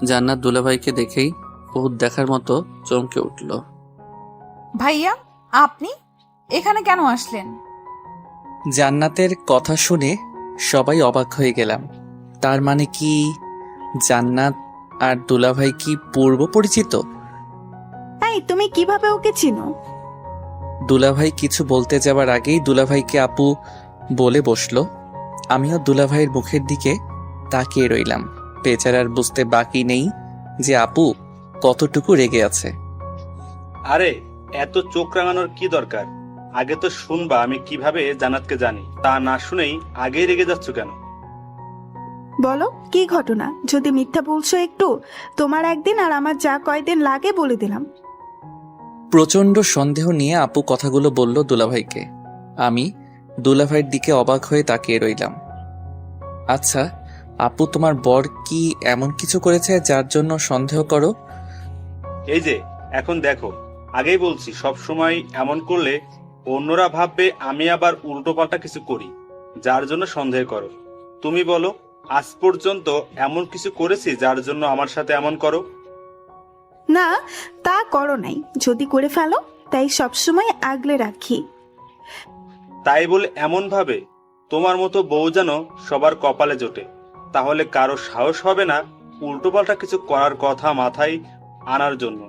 [SPEAKER 1] জান্নাত দুলাভাইকে দেখেই ভূত দেখার মতো চমকে উঠল।
[SPEAKER 2] ভাইয়া, আপনি এখানে কেন আসলেন?
[SPEAKER 1] জান্নাতের কথা শুনে সবাই অবাক হয়ে গেলাম। তার মানে কি জান্নাত আর দুলাভাই কি পূর্ব পরিচিত?
[SPEAKER 5] এই, তুমি কিভাবে ওকে চিনো?
[SPEAKER 1] দুলাভাই কিছু বলতে যাবার আগেই দুলাভাইকে আপু বলে বসলো। আমিও দুলাভাইয়ের মুখের দিকে তাকিয়ে রইলাম। বেচারার বুঝতে বাকি নেই যে আপু কতটুকু রেগে আছে।
[SPEAKER 10] আরে এত চোখ রাঙানোর কি দরকার? আগে তো শুনবা আমি কিভাবে জান্নাতকে জানি। তা না শুনেই আগেই রেগে যাচ্ছ কেন?
[SPEAKER 5] বলো কি ঘটনা? যদি মিথ্যা বলছো একটু, তোমার একদিন আর আমার যা কয়দিন লাগে বলে দিলাম।
[SPEAKER 1] প্রচন্ড সন্দেহ নিয়ে আপু কথাগুলো বলল দুলাভাইকে। আমি দুলাভাইয়ের দিকে অবাক হয়ে তাকিয়ে রইলাম। আচ্ছা আপু, তোমার বর কি এমন কিছু করেছে যার জন্য সন্দেহ করো?
[SPEAKER 10] এই যে এখন দেখো, আগেই বলছি সব সময় এমন করলে অন্যরা ভাববে আমি আবার উল্টোপাল্টা কিছু করি, যার জন্য সন্দেহ করো। তুমি বলো, আজ পর্যন্ত এমন কিছু করেছি যার জন্য আমার সাথে এমন করো?
[SPEAKER 5] না, তা করো নাই। যদি করে ফেলো, তাই সবসময় আগলে রাখি।
[SPEAKER 10] তাই বলে এমন ভাবে তোমার মতো বউ যেন সবার কপালে জোটে, তাহলে কারো সাহস হবে না উল্টোপাল্টা কিছু করার কথা মাথায় আনার জন্য।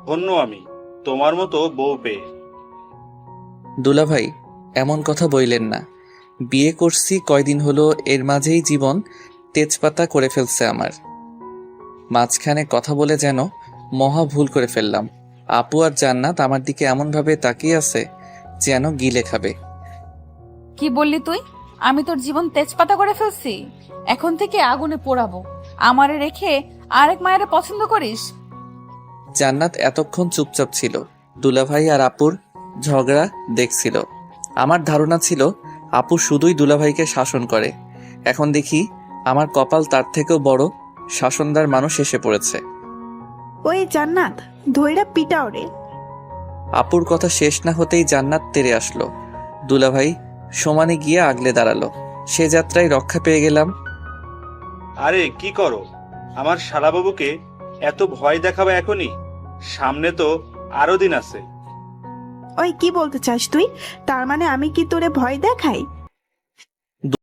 [SPEAKER 10] ধন্য আমি তোমার মতো বউ পেয়ে।
[SPEAKER 1] দুলাভাই এমন কথা বইলেন না। বিয়ে করছি কয়দিন হলো, এর মাঝেই জীবন তেজপাতা করে ফেলছে আমার। মাঝখানে কথা বলে যেন মহা ভুল করে ফেললাম। আপু আর জান্নাত আমার দিকে এমনভাবে তাকিয়ে আছে যেন গিলে খাবে।
[SPEAKER 2] কি বললি তুই? আমি তোর জীবন তেজপাতা করে ফেলছি? এখন থেকে আগুনে পোড়াবো। আমারে রেখে আরেক মায়ের পছন্দ করিস?
[SPEAKER 1] জান্নাত এতক্ষণ চুপচাপ ছিল। দুলাভাই আর আপুর ঝগড়া দেখছিল। আমার ধারণা ছিল আপু শুধুই দুলাভাইকে শাসন করে। এখন দেখি আমার কপাল তার থেকেও বড় শাসনদার মানুষ এসে পড়েছে।
[SPEAKER 5] ওই জান্নাত, ধৈরা পিটাও রে।
[SPEAKER 1] আপুর কথা শেষ না হতেই জান্নাত তেড়ে আসলো। দুলাভাই সমানে গিয়ে আগলে দাঁড়ালো। সে যাত্রায় রক্ষা পেয়ে গেলাম।
[SPEAKER 10] আরে কি করো? আমার শালাবাবুকে এত ভয় দেখাবে এখনই? সামনে তো আরো দিন আছে।
[SPEAKER 5] ওই কি বলতে চাস তুই? তার মানে আমি কি তোরে ভয় দেখাই?